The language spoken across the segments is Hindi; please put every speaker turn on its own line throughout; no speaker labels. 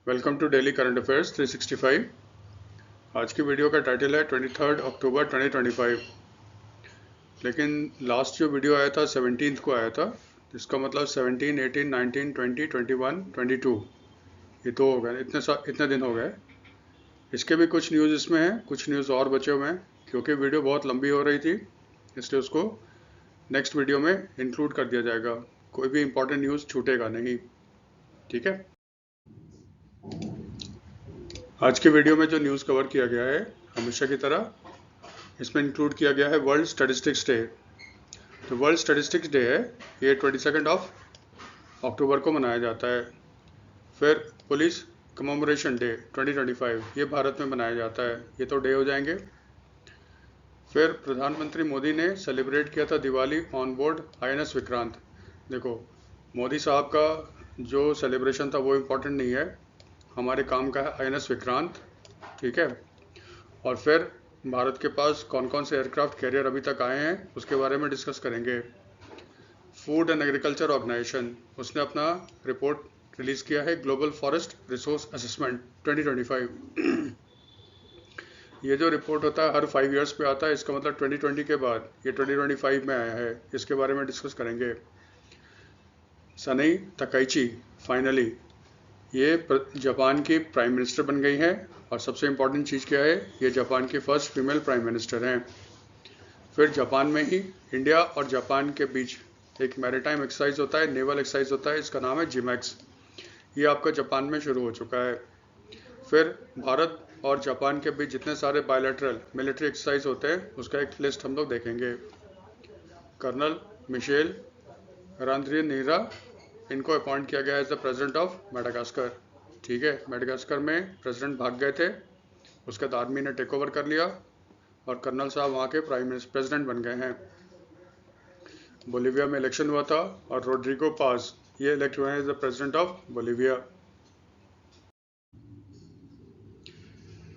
Welcome to daily current affairs 365। आज की वीडियो का टाइटल है 23 अक्टूबर 2025। लेकिन लास्ट जो वीडियो आया था 17 को आया था, जिसका मतलब 17, 18, 19, 20, 21, 22 ये तो हो गए, इतने दिन हो गए। इसके भी कुछ न्यूज़ इसमें हैं, कुछ न्यूज़ और बचे हुए हैं। क्योंकि वीडियो बहुत लंबी हो रही थी, इसलिए उसको नेक्स्ट वीडियो में इंक्लूड कर दिया जाएगा। कोई भी इंपॉर्टेंट न्यूज़ छूटेगा नहीं, ठीक है। आज के वीडियो में जो न्यूज़ कवर किया गया है, हमेशा की तरह इसमें इंक्लूड किया गया है वर्ल्ड स्टैटिस्टिक्स डे। तो वर्ल्ड स्टैटिस्टिक्स डे है, ये 22 अक्टूबर को मनाया जाता है। फिर पुलिस कमेमोरेशन डे 2025, ये भारत में मनाया जाता है। ये तो डे हो जाएंगे। फिर प्रधानमंत्री मोदी ने सेलिब्रेट किया था Diwali on board INS Vikrant. देखो, मोदी साहब का जो सेलिब्रेशन था वो इम्पोर्टेंट नहीं है, हमारे काम का है INS विक्रांत, ठीक है। और फिर भारत के पास कौन कौन से एयरक्राफ्ट कैरियर अभी तक आए हैं उसके बारे में डिस्कस करेंगे। फूड एंड एग्रीकल्चर ऑर्गेनाइजेशन, उसने अपना रिपोर्ट रिलीज किया है, ग्लोबल फॉरेस्ट रिसोर्स असेसमेंट 2025। ये जो रिपोर्ट होता है हर 5 इयर्स पे आता है, इसका मतलब 2020 के बाद ये 2025 में आया है। इसके बारे में डिस्कस करेंगे। सनई तकाइची फाइनली ये जापान की प्राइम मिनिस्टर बन गई हैं, और सबसे इम्पॉर्टेंट चीज़ क्या है, ये जापान की फर्स्ट फीमेल प्राइम मिनिस्टर हैं। फिर जापान में ही इंडिया और जापान के बीच एक मैरीटाइम एक्सरसाइज होता है, नेवल एक्सरसाइज होता है, इसका नाम है जिमैक्स। ये आपका जापान में शुरू हो चुका है। फिर भारत और जापान के बीच जितने सारे बायलैटरल मिलिट्री एक्सरसाइज होते हैं उसका एक लिस्ट हम लोग देखेंगे। कर्नल मिशेल रांद्रियनीरा, इनको अपॉइंट किया गया as the president of Madagascar, ठीक है। मेडागास्कर में प्रेसिडेंट भाग गए थे, उसके बाद आर्मी ने टेक ओवर कर लिया और कर्नल साहब वहाँ के प्रेसिडेंट बन गए हैं। बोलीविया में इलेक्शन हुआ था और रोड्रिगो पाज ये इलेक्ट हुए हैं as the president of Bolivia.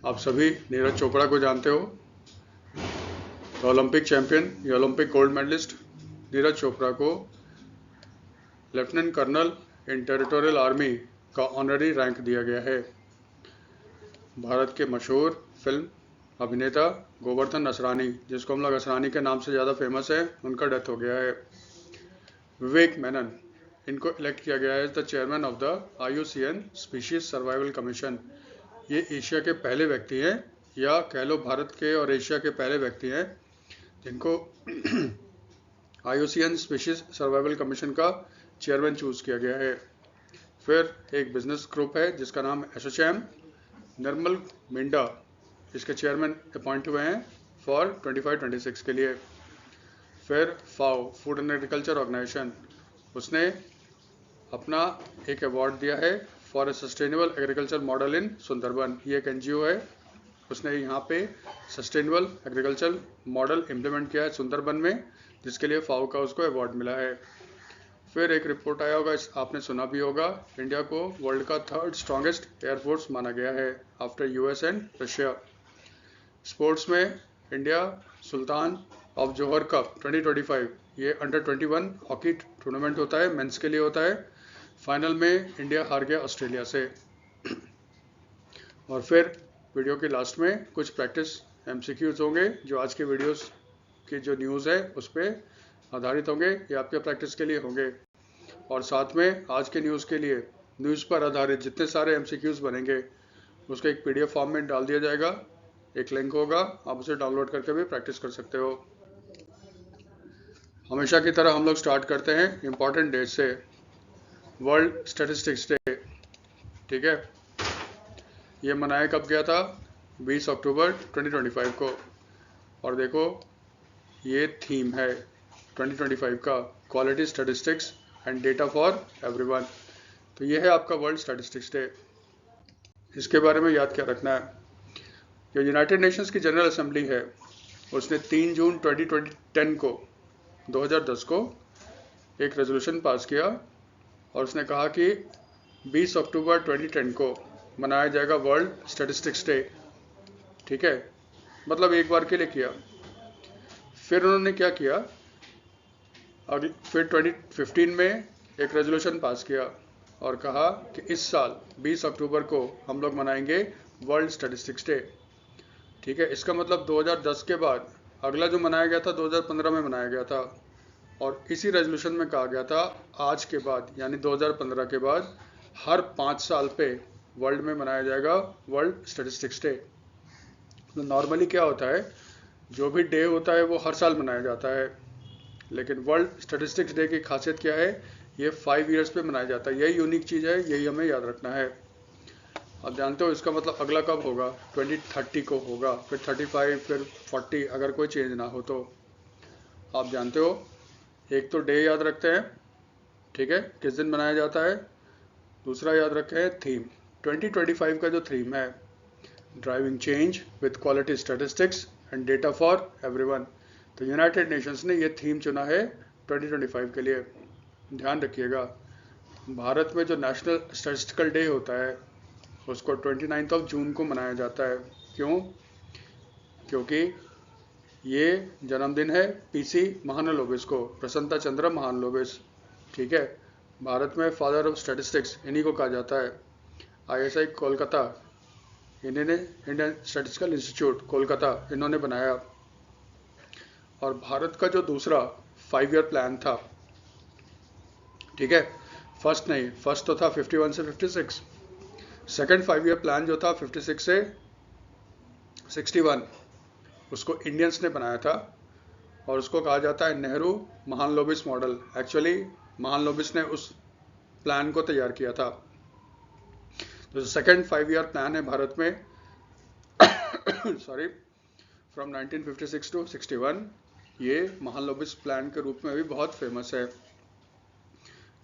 आप सभी नीरज चोपड़ा को जानते हो, ओलंपिक चैंपियन या Olympic gold medallist. Neeraj Chopra को lieutenant colonel in territorial army का ऑनरी रैंक दिया गया है। भारत के मशहूर फिल्म अभिनेता गोवर्धन असरानी, जिसको हम लोग असरानी के नाम से ज़्यादा फेमस है, उनका डेथ हो गया है। विवेक मेनन, इनको इलेक्ट किया गया है as the chairman of the IUCN species survival commission. ये एशिया के पहले व्यक्ति हैं, या कह लो भारत के और एशिया के पहले व्यक्ति हैं जिनको IUCN स्पीशीज सर्वाइवल कमीशन का चेयरमैन चूज़ किया गया है। फिर एक बिजनेस ग्रुप है जिसका नाम एसोचैम, निर्मल मिंडा इसके चेयरमैन अपॉइंट हुए हैं फॉर 25-26 के लिए। फिर FAO food and agriculture organization, उसने अपना एक अवार्ड दिया है for a sustainable agriculture model in Sundarban. ये एक NGO है, उसने यहाँ पे सस्टेनेबल एग्रीकल्चर मॉडल इम्प्लीमेंट किया है सुंदरबन में, जिसके लिए फाओ का उसको अवार्ड मिला है। फिर एक रिपोर्ट आया होगा, आपने सुना भी होगा, इंडिया को वर्ल्ड का 3rd स्ट्रॉन्गेस्ट एयरफोर्स माना गया है after US and Russia. Sports में India Sultan of Johor cup 2025, ये अंडर 21 हॉकी टूर्नामेंट होता है, मेंस के लिए होता है। फाइनल में इंडिया हार गया ऑस्ट्रेलिया से। और फिर वीडियो के लास्ट में कुछ प्रैक्टिस MCQs होंगे, जो आज के वीडियोस की जो न्यूज़ है उस पर आधारित होंगे, ये आपके प्रैक्टिस के लिए होंगे। और साथ में आज के न्यूज़ के लिए, न्यूज़ पर आधारित जितने सारे MCQs बनेंगे उसको एक PDF फॉर्म में डाल दिया जाएगा, एक लिंक होगा, आप उसे डाउनलोड करके भी प्रैक्टिस कर सकते हो। हमेशा की तरह हम लोग स्टार्ट करते हैं इम्पॉर्टेंट डेट से। वर्ल्ड स्टैटिस्टिक्स डे, ठीक है, ये मनाया कब गया था, 20 अक्टूबर 2025 को। और देखो, ये थीम है 2025 का, quality statistics and data for everyone. तो ये है आपका वर्ल्ड स्टैटिस्टिक्स डे। इसके बारे में याद क्या रखना है, जो यूनाइटेड नेशंस की जनरल असेंबली है उसने 3 जून 2010 को एक रेजोल्यूशन पास किया, और उसने कहा कि 20 अक्टूबर 2010 को मनाया जाएगा वर्ल्ड स्टैटिस्टिक्स डे, ठीक है। मतलब एक बार के लिए किया। फिर उन्होंने क्या किया, फिर 2015 में एक रेजोल्यूशन पास किया और कहा कि इस साल 20 अक्टूबर को हम लोग मनाएंगे वर्ल्ड स्टैटिस्टिक्स डे। ठीक है, इसका मतलब 2010 के बाद अगला जो मनाया गया था 2015 में मनाया गया था, और इसी रेजोल्यूशन में कहा गया था आज के बाद यानी 2015 के बाद हर 5 साल पे वर्ल्ड में मनाया जाएगा वर्ल्ड स्टैटिस्टिक्स डे। तो नॉर्मली क्या होता है, जो भी डे होता है वो हर साल मनाया जाता है, लेकिन वर्ल्ड स्टैटिस्टिक्स डे की खासियत क्या है, ये 5 ईयर्स पे मनाया जाता है। यही यूनिक चीज़ है, यही हमें याद रखना है। आप जानते हो इसका मतलब अगला कब होगा, 2030 को होगा, फिर 35, फिर 40 अगर कोई चेंज ना हो तो। आप जानते हो, एक तो डे याद रखते हैं, ठीक है, किस दिन मनाया जाता है। दूसरा याद रखें थीम, 2025 का जो थीम है, driving change with quality statistics and data for everyone. तो यूनाइटेड नेशंस ने ये थीम चुना है 2025 के लिए। ध्यान रखिएगा, भारत में जो नेशनल स्टैटिस्टिकल डे होता है उसको 29 जून को मनाया जाता है। क्यों? क्योंकि ये जन्मदिन है पीसी महालनोबिस को, प्रसन्नता चंद्र महालनोबिस। ठीक है, भारत में फादर ऑफ स्टैटिस्टिक्स इन्हीं को कहा जाता है। आईएसआई कोलकाता, इन्होंने इंडियन स्टैटिस्टिकल इंस्टीट्यूट कोलकाता इन्होंने बनाया। और भारत का जो दूसरा 5 ईयर प्लान था, ठीक है, फर्स्ट नहीं, फर्स्ट तो था 51 से 56, सेकंड 5 ईयर प्लान जो था 56 से 61, उसको इंडियंस ने बनाया था और उसको कहा जाता है नेहरू महालनोबिस मॉडल। एक्चुअली महालनोबिस ने उस प्लान को तैयार किया था। तो जो सेकंड 5 ईयर प्लान है भारत में सॉरी, फ्रॉम 1956 टू 61, ये महालनोबिस प्लान के रूप में भी बहुत फेमस है।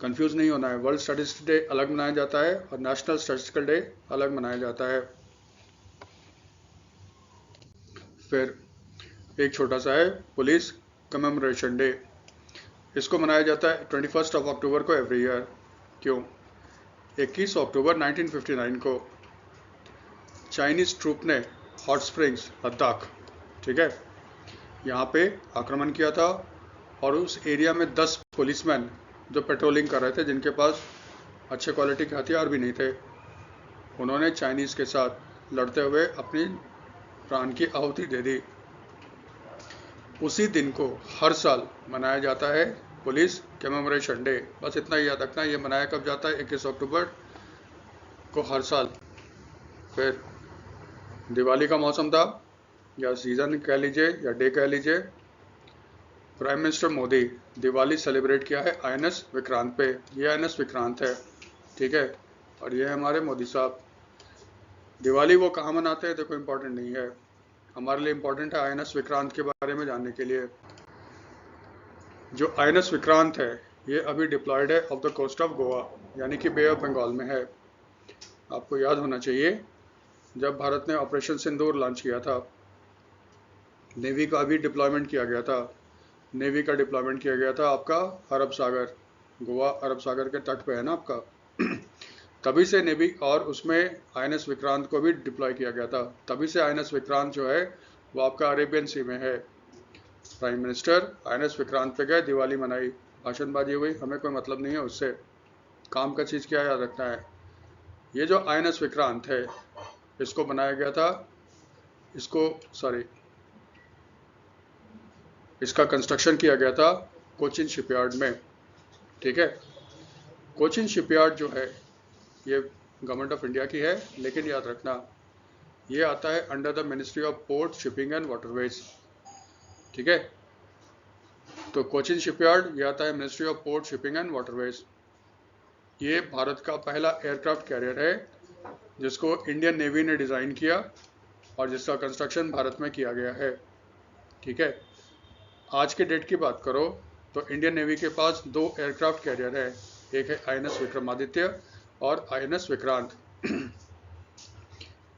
कंफ्यूज नहीं होना है, वर्ल्ड स्टैटिस्टिक्स डे अलग मनाया जाता है और नेशनल स्टैटिस्टिकल डे अलग मनाया जाता है। फिर एक छोटा सा है पुलिस कमेमोरेशन डे, इसको मनाया जाता है 21 अक्टूबर को एवरी ईयर। क्यों? 21 अक्टूबर 1959 को चाइनीज ट्रूप ने हॉट स्प्रिंग्स लद्दाख, ठीक है, यहाँ पे आक्रमण किया था और उस एरिया में 10 पुलिसमैन जो पेट्रोलिंग कर रहे थे, जिनके पास अच्छे क्वालिटी के हथियार भी नहीं थे, उन्होंने चाइनीज़ के साथ लड़ते हुए अपनी प्राण की आहुति दे दी। उसी दिन को हर साल मनाया जाता है पुलिस कमेमोरेशन डे। बस इतना ही याद रखना, ये मनाया कब जाता है, 21 अक्टूबर को हर साल। फिर दिवाली का मौसम था, या सीज़न कह लीजिए या डे कह लीजिए। Prime minister Modi Diwali celebrate किया है आईएनएस विक्रांत पे। ये आईएनएस विक्रांत है, ठीक है, और ये हमारे मोदी साहब। दिवाली वो कहाँ मनाते हैं देखो, इम्पोर्टेंट नहीं है, हमारे लिए इम्पोर्टेंट है आईएनएस विक्रांत के बारे में जानने के लिए। जो आईएनएस विक्रांत है ये अभी डिप्लॉयड है off the coast of Goa, यानी कि बे ऑफ बंगाल में है। आपको याद होना चाहिए, जब भारत ने ऑपरेशन सिंदूर लॉन्च किया था, नेवी का भी डिप्लॉयमेंट किया गया था। नेवी का डिप्लॉयमेंट किया गया था आपका अरब सागर, गोवा अरब सागर के तट पे है ना आपका तभी से नेवी, और उसमें आईएनएस विक्रांत को भी डिप्लॉय किया गया था। तभी से आईएनएस विक्रांत जो है वो आपका अरेबियन सी में है। प्राइम मिनिस्टर आईएनएस विक्रांत पे गए, दिवाली मनाई, भाषणबाजी हुई, हमें कोई मतलब नहीं है उससे। काम का चीज़ क्या याद रखना है, ये जो आईएनएस विक्रांत है इसको बनाया गया था, इसका कंस्ट्रक्शन किया गया था कोचिन शिपयार्ड में, ठीक है। कोचिन शिपयार्ड जो है ये गवर्नमेंट ऑफ इंडिया की है, लेकिन याद रखना ये आता है under the ministry of port, shipping and waterways, ठीक है। तो कोचिन शिपयार्ड ये आता है ministry of port, shipping and waterways. ये भारत का पहला एयरक्राफ्ट कैरियर है जिसको इंडियन नेवी ने डिज़ाइन किया और जिसका कंस्ट्रक्शन भारत में किया गया है, ठीक है। आज के डेट की बात करो तो इंडियन नेवी के पास 2 एयरक्राफ्ट कैरियर है, एक है आईएनएस विक्रमादित्य और आईएनएस विक्रांत।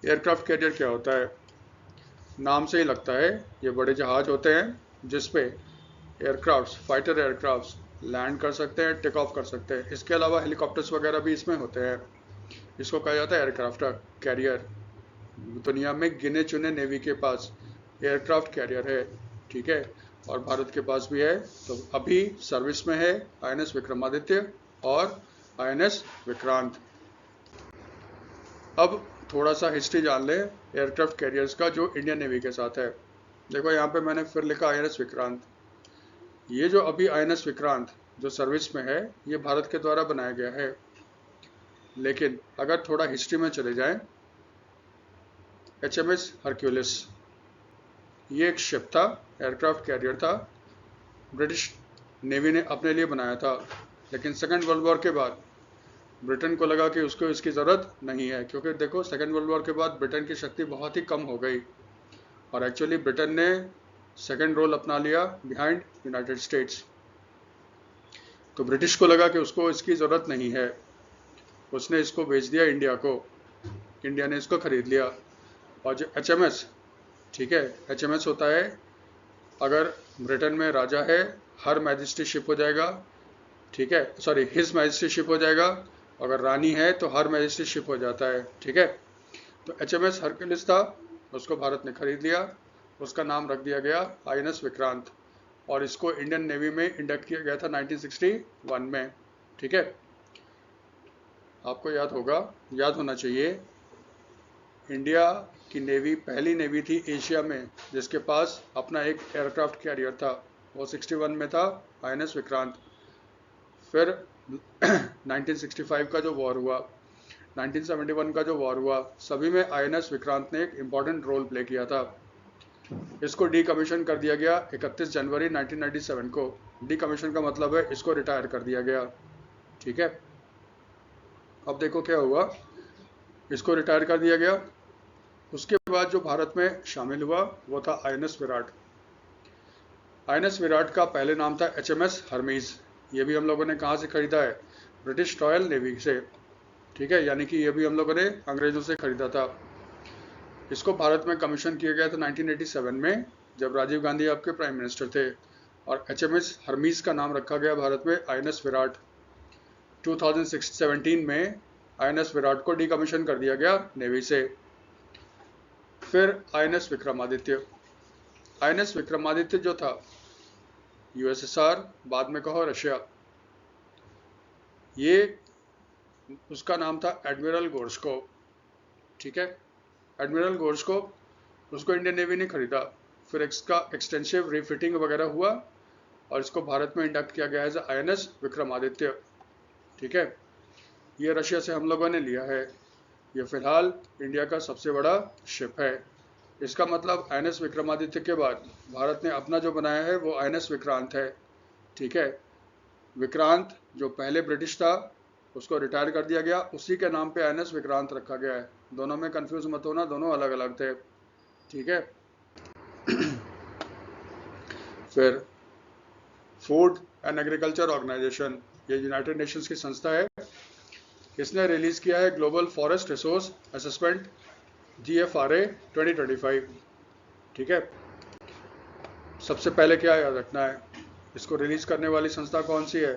एयरक्राफ्ट कैरियर क्या होता है, नाम से ही लगता है ये बड़े जहाज होते हैं जिसपे एयरक्राफ्ट्स, फाइटर एयरक्राफ्ट्स लैंड कर सकते हैं, टेक ऑफ कर सकते हैं। इसके अलावा हेलीकॉप्टर्स वगैरह भी इसमें होते हैं। इसको कहा जाता है एयरक्राफ्ट कैरियर। दुनिया में गिने चुने नेवी के पास एयरक्राफ्ट कैरियर है, ठीक है, और भारत के पास भी है। तो अभी सर्विस में है आईएनएस विक्रमादित्य और INS विक्रांत। अब थोड़ा सा हिस्ट्री जान ले एयरक्राफ्ट कैरियर्स का जो इंडियन नेवी के साथ है। देखो यहाँ पे मैंने फिर लिखा INS विक्रांत। ये जो अभी INS विक्रांत जो सर्विस में है ये भारत के द्वारा बनाया गया है, लेकिन अगर थोड़ा हिस्ट्री में चले जाएं, HMS हरक्यूलिस ये एक शिप था, एयरक्राफ्ट कैरियर था, ब्रिटिश नेवी ने अपने लिए बनाया था, लेकिन सेकेंड वर्ल्ड वॉर के बाद ब्रिटेन को लगा कि उसको इसकी ज़रूरत नहीं है, क्योंकि देखो सेकेंड वर्ल्ड वॉर के बाद ब्रिटेन की शक्ति बहुत ही कम हो गई और एक्चुअली ब्रिटेन ने सेकेंड रोल अपना लिया बिहाइंड यूनाइटेड स्टेट्स। तो ब्रिटिश को लगा कि उसको इसकी ज़रूरत नहीं है, उसने इसको बेच दिया इंडिया को, इंडिया ने इसको खरीद लिया। और जो HMS, ठीक है, HMS होता है अगर ब्रिटेन में राजा है हर मैजेस्टी शिप हो जाएगा, ठीक है, सॉरी हिज मैजेस्टी शिप हो जाएगा, अगर रानी है तो हर मैजेस्टी शिप हो जाता है, ठीक है। तो HMS हरक्यूलिस था, उसको भारत ने खरीद लिया, उसका नाम रख दिया गया INS विक्रांत और इसको इंडियन नेवी में इंडक्ट किया गया था 1961 में, ठीक है। आपको याद होना चाहिए इंडिया की नेवी पहली नेवी थी एशिया में जिसके पास अपना एक एयरक्राफ्ट कैरियर था, वो 61 में था INS विक्रांत। फिर 1965 का जो वॉर हुआ, 1971 का जो वॉर हुआ, सभी में INS विक्रांत ने एक इम्पॉर्टेंट रोल प्ले किया था। इसको डीकमीशन कर दिया गया 31 जनवरी 1997 को। डीकमीशन का मतलब है इसको रिटायर कर दिया गया, ठीक है। अब देखो क्या हुआ, इसको रिटायर कर दिया गया। उसके बाद जो भारत में शामिल हुआ वो था INS विराट। INS विराट का पहले नाम था HMS हरमीज। ये भी हम लोगों ने कहाँ से खरीदा है, ब्रिटिश रॉयल नेवी से, ठीक है, यानी कि ये भी हम लोगों ने अंग्रेजों से खरीदा था। इसको भारत में कमीशन किया गया था 1987 में जब राजीव गांधी आपके प्राइम मिनिस्टर थे, और HMS हरमीज का नाम रखा गया भारत में INS विराट। 2017 में INS विराट को डीकमीशन कर दिया गया नेवी से। फिर INS विक्रमादित्य। INS विक्रमादित्य जो था USSR, बाद में कहो रशिया, ये उसका नाम था एडमिरल गोर्शकोव, ठीक है। एडमिरल गोर्शकोव, उसको इंडियन नेवी ने खरीदा, फिर इसका एक्सटेंसिव रिफिटिंग वगैरह हुआ और इसको भारत में इंडक्ट किया गया एज INS विक्रमादित्य, ठीक है। ये रशिया से हम लोगों ने लिया है, ये फिलहाल इंडिया का सबसे बड़ा शिप है। इसका मतलब INS विक्रमादित्य के बाद भारत ने अपना जो बनाया है वो INS विक्रांत है, ठीक है। विक्रांत जो पहले ब्रिटिश था उसको रिटायर कर दिया गया, उसी के नाम पे INS विक्रांत रखा गया है। दोनों में कंफ्यूज मत होना, दोनों अलग अलग थे, ठीक है। फिर फूड एंड एग्रीकल्चर ऑर्गेनाइजेशन, ये यूनाइटेड नेशंस की संस्था है, इसने रिलीज किया है global forest resource assessment GFRA 2025, ठीक है। सबसे पहले क्या याद रखना है, इसको रिलीज करने वाली संस्था कौन सी है,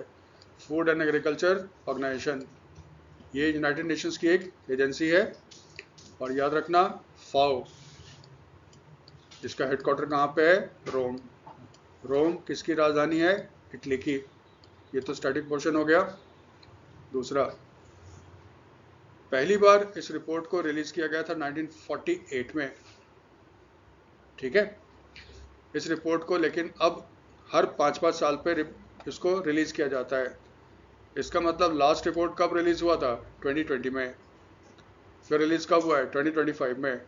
फूड एंड एग्रीकल्चर ऑर्गेनाइजेशन, ये यूनाइटेड नेशंस की एक एजेंसी है। और याद रखना FAO, इसका हेडक्वार्टर कहाँ पे है, रोम। रोम किसकी राजधानी है, इटली की। ये तो स्टैटिक पोर्शन हो गया। दूसरा, पहली बार इस रिपोर्ट को रिलीज किया गया था 1948 में, ठीक है, इस रिपोर्ट को, लेकिन अब हर 5-5 साल पे इसको रिलीज किया जाता है। इसका मतलब लास्ट रिपोर्ट कब रिलीज हुआ था, 2020 में, फिर रिलीज कब हुआ है, 2025 में,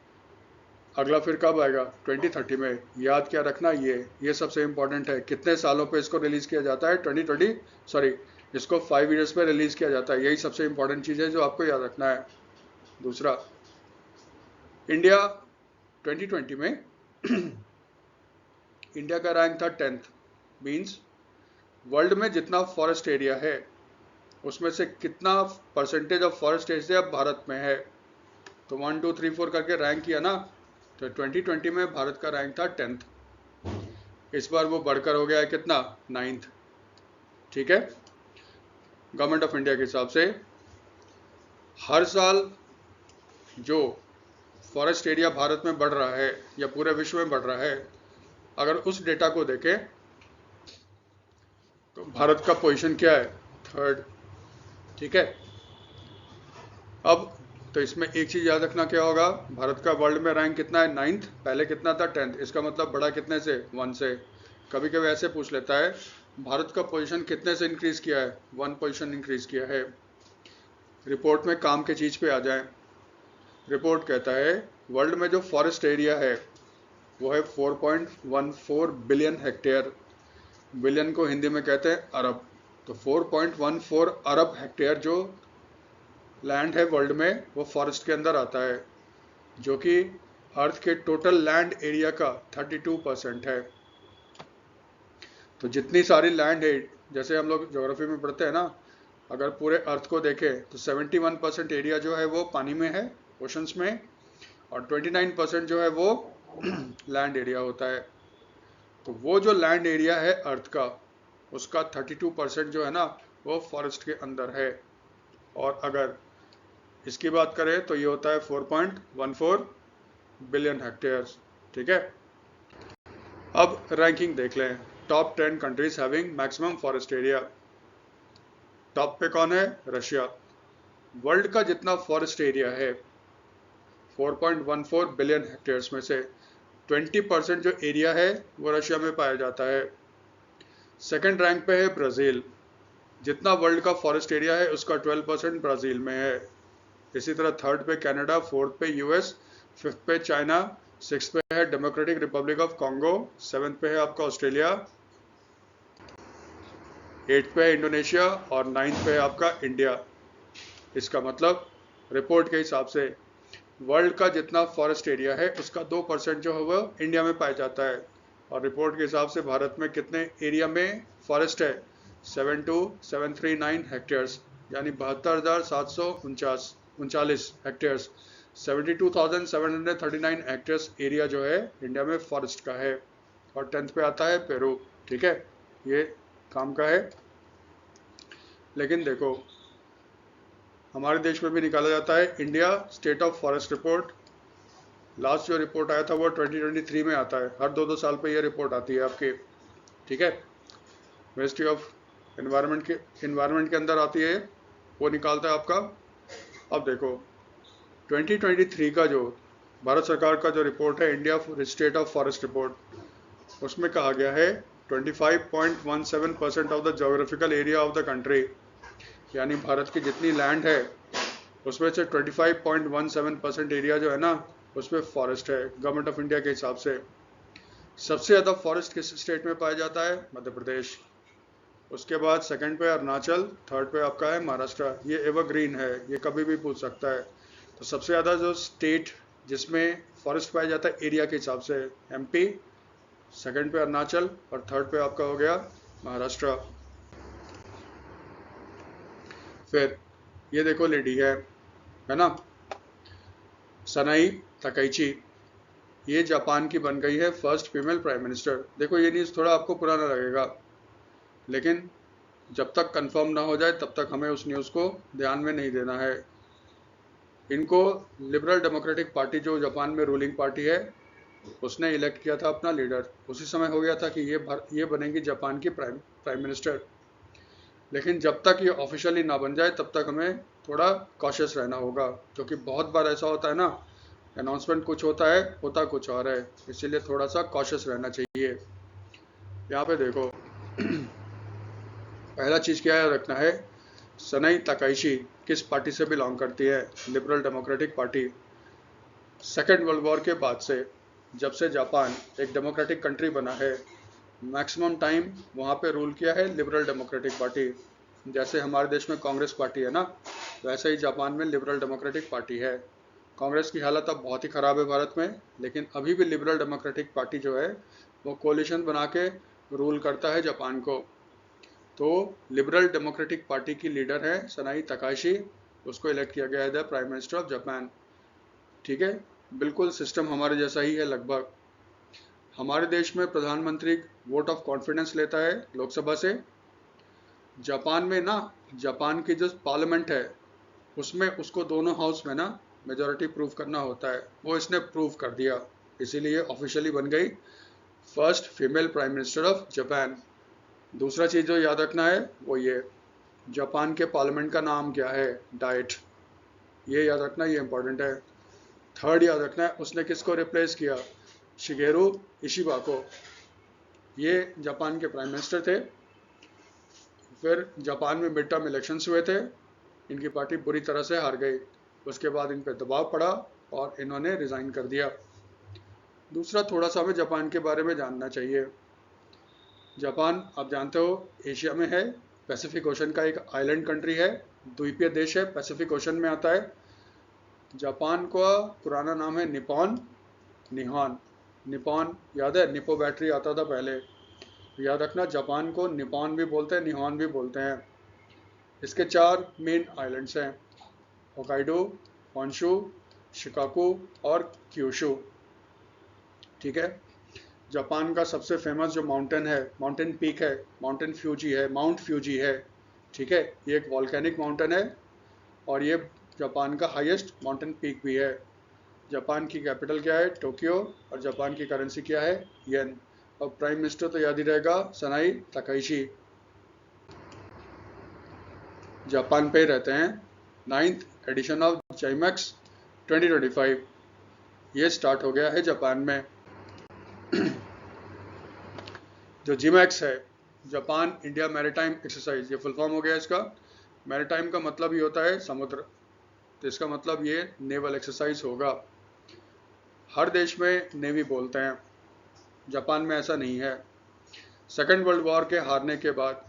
अगला फिर कब आएगा, 2030 में। याद क्या रखना, ये सबसे इंपॉर्टेंट है, कितने सालों पे इसको रिलीज किया जाता है, इसको 5 ईयर्स पे रिलीज किया जाता है, यही सबसे इंपॉर्टेंट चीज़ है जो आपको याद रखना है। दूसरा, इंडिया 2020 में इंडिया का रैंक था 10th, मीन्स वर्ल्ड में जितना फॉरेस्ट एरिया है उसमें से कितना परसेंटेज ऑफ फॉरेस्ट एरिया अब भारत में है। तो 1 2 3 4 करके रैंक किया ना, तो 2020 में भारत का रैंक था 10th, इस बार वो बढ़कर हो गया है कितना, 9th, ठीक है। गवर्नमेंट ऑफ इंडिया के हिसाब से हर साल जो फॉरेस्ट एरिया भारत में बढ़ रहा है या पूरे विश्व में बढ़ रहा है, अगर उस डेटा को देखें तो भारत का पोजीशन क्या है, 3rd। ठीक है। अब तो इसमें एक चीज याद रखना क्या होगा, भारत का वर्ल्ड में रैंक कितना है, 9th, पहले कितना था, 10th। इसका मतलब बढ़ा कितने से, 1 से। कभी कभी ऐसे पूछ लेता है भारत का पोजीशन कितने से इंक्रीज किया है, 1 पोजीशन इंक्रीज किया है। रिपोर्ट में काम की चीज पे आ जाए। रिपोर्ट कहता है वर्ल्ड में जो फॉरेस्ट एरिया है वो है 4.14 बिलियन हेक्टेयर। बिलियन को हिंदी में कहते हैं अरब। तो 4.14 अरब हेक्टेयर जो लैंड है वर्ल्ड में वो फॉरेस्ट के अंदर आता है, जो कि अर्थ के टोटल लैंड एरिया का 32% है। तो जितनी सारी लैंड है, जैसे हम लोग ज्योग्राफी में पढ़ते हैं ना, अगर पूरे अर्थ को देखें तो 71% एरिया जो है वो पानी में है, ओशंस में, और 29% जो है वो लैंड एरिया होता है। तो वो जो लैंड एरिया है अर्थ का, उसका 32% जो है ना वो फॉरेस्ट के अंदर है। और अगर इसकी बात करें तो ये होता है 4.14 बिलियन हेक्टेयर्स। ठीक है। अब रैंकिंग देख लें, top 10 countries having maximum forest area. Top पे कौन है, रशिया। वर्ल्ड का जितना फॉरेस्ट एरिया है 4.14 बिलियन हेक्टेयर्स में से 20% जो एरिया है वो रशिया में पाया जाता है। सेकंड रैंक पे है ब्राज़ील, जितना वर्ल्ड का फॉरेस्ट एरिया है उसका 12% ब्राज़ील में है। इसी तरह थर्ड पे कनाडा, फोर्थ पे यूएस, फिफ्थ पे चाइना, सिक्स पे है democratic Republic of Congo, seventh पे है आपका ऑस्ट्रेलिया, एट्थ पे है इंडोनेशिया और नाइन्थ पे है आपका इंडिया। इसका मतलब रिपोर्ट के हिसाब से वर्ल्ड का जितना फॉरेस्ट एरिया है उसका 2% जो है वो इंडिया में पाया जाता है। और रिपोर्ट के हिसाब से भारत में कितने एरिया में फॉरेस्ट है, 72739 हेक्टेयर्स, यानी 72,739 हेक्टेयर्स, 72,739 हेक्टेयर्स एरिया जो है इंडिया में फॉरेस्ट का है। और 10th पे आता है पेरू। ठीक है, ये काम का है। लेकिन देखो हमारे देश में भी निकाला जाता है India state of forest report. Last जो रिपोर्ट आया था वो 2023 में आता है, हर 2-2 साल पे ये रिपोर्ट आती है आपकी। ठीक है, मिनिस्ट्री ऑफ इन्वायरमेंट के अंदर आती है, वो निकालता है आपका। अब देखो 2023 का जो भारत सरकार का जो रिपोर्ट है India state of forest report, उसमें कहा गया है 25.17% of the geographical area of the country, यानी भारत की जितनी लैंड है उसमें से 25.17% एरिया जो है ना उसमें फॉरेस्ट है गवर्नमेंट ऑफ इंडिया के हिसाब से। सबसे ज़्यादा फॉरेस्ट किस स्टेट में पाया जाता है, मध्य प्रदेश। उसके बाद सेकंड पे अरुणाचल, थर्ड पे आपका है महाराष्ट्र। ये एवरग्रीन है, ये कभी भी पूछ सकता है। तो सबसे ज़्यादा जो स्टेट जिसमें फॉरेस्ट पाया जाता है एरिया के हिसाब से एमपी, सेकंड पे अरुणाचल और थर्ड पे आपका हो गया महाराष्ट्र। फिर ये देखो लेडी है ना, सनाई तकाइची, ये जापान की बन गई है फर्स्ट फीमेल प्राइम मिनिस्टर। देखो ये न्यूज़ थोड़ा आपको पुराना लगेगा, लेकिन जब तक कंफर्म ना हो जाए तब तक हमें उस न्यूज़ को ध्यान में नहीं देना है। इनको लिबरल डेमोक्रेटिक पार्टी जो जापान में रूलिंग पार्टी है उसने इलेक्ट किया था अपना लीडर। उसी समय हो गया था कि ये बनेंगी जापान की प्राइम मिनिस्टर। लेकिन जब तक ये ऑफिशियली ना बन जाए तब तक हमें थोड़ा कॉशियस रहना होगा, क्योंकि बहुत बार ऐसा होता है ना, अनाउंसमेंट कुछ होता है, होता कुछ और है, इसीलिए थोड़ा सा कॉशियस रहना चाहिए। यहाँ पे देखो पहला चीज़ क्या है रखना है, सनाई तकाइशी किस पार्टी से बिलोंग करती है, liberal democratic party. Second world war के बाद से जब से जापान एक डेमोक्रेटिक कंट्री बना है, मैक्सिमम टाइम वहाँ पे रूल किया है लिबरल डेमोक्रेटिक पार्टी। जैसे हमारे देश में कांग्रेस पार्टी है ना, वैसे ही जापान में लिबरल डेमोक्रेटिक पार्टी है। कांग्रेस की हालत अब बहुत ही ख़राब है भारत में, लेकिन अभी भी लिबरल डेमोक्रेटिक पार्टी जो है वो कोलिशन बना के रूल करता है जापान को। तो लिबरल डेमोक्रेटिक पार्टी की लीडर है सनाई तकाइशी, उसको इलेक्ट किया गया है the prime minister of Japan. ठीक है, बिल्कुल सिस्टम हमारे जैसा ही है लगभग। हमारे देश में प्रधानमंत्री वोट ऑफ कॉन्फिडेंस लेता है लोकसभा से। जापान में ना, जापान की जो पार्लियामेंट है उसमें उसको दोनों हाउस में ना मेजॉरिटी प्रूव करना होता है, वो इसने प्रूव कर दिया, इसीलिए ऑफिशियली बन गई first female prime minister of Japan. दूसरा चीज़ जो याद रखना है वो ये, जापान के पार्लियामेंट का नाम क्या है? डाइट। ये याद रखना, ये इंपॉर्टेंट है। थर्ड याद रखना है, उसने किसको रिप्लेस किया? शिगेरू इशिबा को। ये जापान के प्राइम मिनिस्टर थे। फिर जापान में मिड टर्म इलेक्शंस हुए थे, इनकी पार्टी बुरी तरह से हार गई। उसके बाद इन पर दबाव पड़ा और इन्होंने रिज़ाइन कर दिया। दूसरा, थोड़ा सा हमें जापान के बारे में जानना चाहिए। जापान आप जानते हो एशिया में है, पैसिफिक ओशन का एक आइलैंड कंट्री है, द्वीपीय देश है, पैसिफिक ओशन में आता है। जापान का पुराना नाम है निपॉन, निहान। निपॉन याद है, निपो बैटरी आता था पहले। याद रखना, जापान को निपॉन भी बोलते हैं, निहान भी बोलते हैं। इसके 4 मेन आइलैंड्स हैं, होकाइडो, होन्शु, शिकाकू और क्यूशु। ठीक है। जापान का सबसे फेमस जो माउंटेन है, माउंटेन पीक है, माउंटेन फ्यूजी है, माउंट फ्यूजी है। ठीक है, ये एक वॉल्केनिक माउंटेन है और ये जापान का हाईएस्ट माउंटेन पीक भी है। जापान की कैपिटल क्या है? टोक्यो। और जापान की करेंसी क्या है? येन। और प्राइम मिनिस्टर तो याद ही रहेगा, सनाई तकाइशी। जापान पे रहते हैं। 9th एडिशन ऑफ जाइमैक्स 2025 ये स्टार्ट हो गया है जापान में। जो जीमैक्स है, जापान इंडिया मैरीटाइम एक्सरसाइज, ये फुल फॉर्म हो गया इसका। मैरीटाइम का मतलब ही होता है समुद्र, तो इसका मतलब ये नेवल एक्सरसाइज होगा। हर देश में नेवी बोलते हैं, जापान में ऐसा नहीं है। सेकेंड वर्ल्ड वॉर के हारने के बाद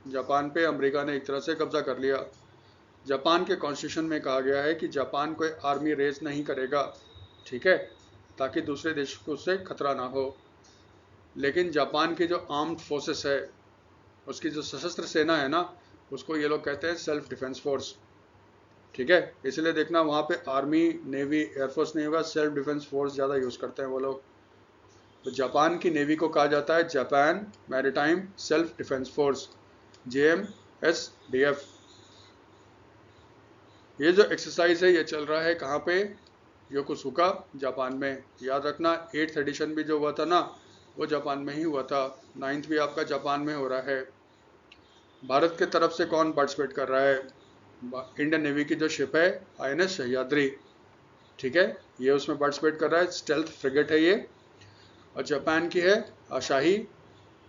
जापान पे अमेरिका ने एक तरह से कब्जा कर लिया। जापान के कॉन्स्टिट्यूशन में कहा गया है कि जापान कोई आर्मी रेज नहीं करेगा, ठीक है, ताकि दूसरे देश को उससे खतरा ना हो। लेकिन जापान की जो आर्म्ड फोर्सेस है, उसकी जो सशस्त्र सेना है ना, उसको ये लोग कहते हैं सेल्फ डिफेंस फोर्स। ठीक है, इसलिए देखना वहाँ पे आर्मी, नेवी, एयरफोर्स नहीं होगा, सेल्फ डिफेंस फोर्स ज़्यादा यूज़ करते हैं वो लोग। तो जापान की नेवी को कहा जाता है Japan maritime self defence force, JMSDF। ये जो एक्सरसाइज है ये चल रहा है कहाँ पे? योकोसुका, जापान में। याद रखना 8th एडिशन भी जो हुआ था ना, वो जापान में ही हुआ था। 9th भी आपका जापान में हो रहा है। भारत के तरफ से कौन पार्टिसिपेट कर रहा है? इंडियन नेवी की जो शिप है INS सह्याद्री, ठीक है, ये उसमें पार्टिसिपेट कर रहा है। स्टेल्थ फ्रिगेट है ये। और जापान की है आशाही,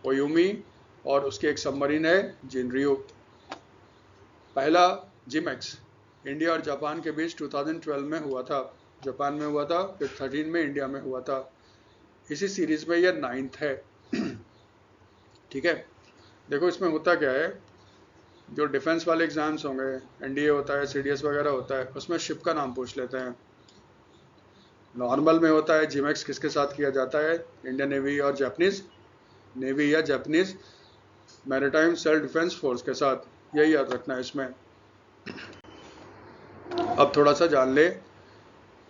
ओयुमी, और उसकी एक सबमरीन है जिनरियो। पहला जिमैक्स इंडिया और जापान के बीच 2012 में हुआ था, जापान में हुआ था, फिर 13 में इंडिया में हुआ था। इसी सीरीज में यह 9th है। ठीक है, देखो इसमें होता क्या है, जो डिफेंस वाले एग्जाम्स होंगे, NDA होता है, CDS वगैरह होता है, उसमें शिप का नाम पूछ लेते हैं। नॉर्मल में होता है जिमैक्स किसके साथ किया जाता है? इंडियन नेवी और जापानीज नेवी या Japanese maritime self defence force के साथ। यही याद रखना है इसमें। अब थोड़ा सा जान ले,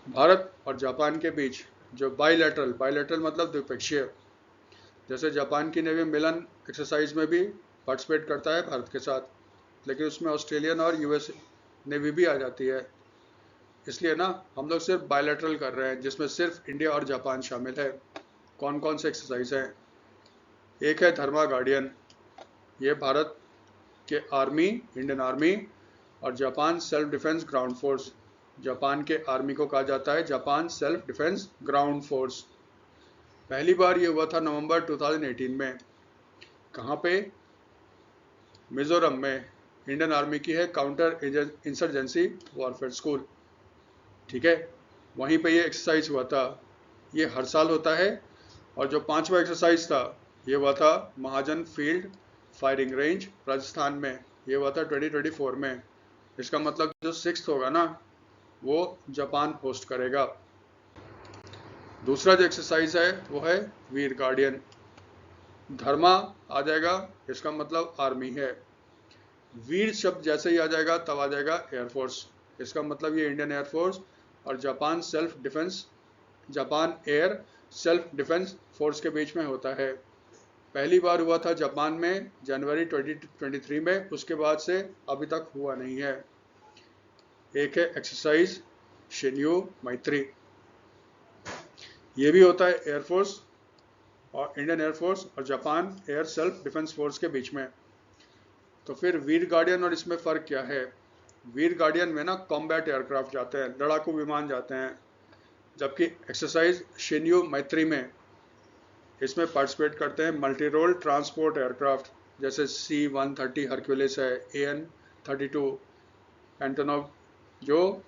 भारत और जापान के बीच जो बाइलेटरल मतलब द्विपक्षीय, जैसे जापान की नेवी मिलन एक्सरसाइज में भी पार्टिसिपेट करता है भारत के साथ, लेकिन उसमें ऑस्ट्रेलियन और US नेवी भी आ जाती है। इसलिए ना हम लोग सिर्फ बायलैटरल कर रहे हैं, जिसमें सिर्फ इंडिया और जापान शामिल है। कौन कौन से एक्सरसाइज हैं? एक है धर्मा गार्डियन, ये भारत के आर्मी, इंडियन आर्मी और Japan self defence ground force, Japan के आर्मी को कहा जाता है Japan self defence ground force. पहली बार ये हुआ था नवंबर 2018 में। कहाँ पे? मिजोरम में। इंडियन आर्मी की है काउंटर इंसर्जेंसी वॉरफेयर स्कूल, ठीक है, वहीं पे ये एक्सरसाइज हुआ था। ये हर साल होता है। और जो 5वां एक्सरसाइज था ये हुआ था महाजन फील्ड फायरिंग रेंज, राजस्थान में। ये हुआ था 2024 में। इसका मतलब जो 6th होगा ना, वो जापान होस्ट करेगा। दूसरा जो एक्सरसाइज है वो है वीर गार्डियन। धर्मा आ जाएगा, इसका मतलब आर्मी है। वीर शब्द जैसे ही आ जाएगा तब आ जाएगा एयरफोर्स, इसका मतलब ये इंडियन एयरफोर्स और Japan air self defence force के बीच में होता है। पहली बार हुआ था जापान में जनवरी 2023 में, उसके बाद से अभी तक हुआ नहीं है। एक है एक्सरसाइज शिन्यू मैत्री, ये भी होता है एयरफोर्स और इंडियन एयरफोर्स और Japan air self defence force के बीच में। तो फिर वीर गार्डियन और इसमें फ़र्क क्या है? वीर गार्डियन में ना कॉम्बैट एयरक्राफ्ट जाते हैं, लड़ाकू विमान जाते हैं, जबकि एक्सरसाइज शिन्यू मैत्री में इसमें पार्टिसिपेट करते हैं मल्टी रोल ट्रांसपोर्ट एयरक्राफ्ट, जैसे C-130 हरक्यूलिस है, AN-32 एंटोनोव जो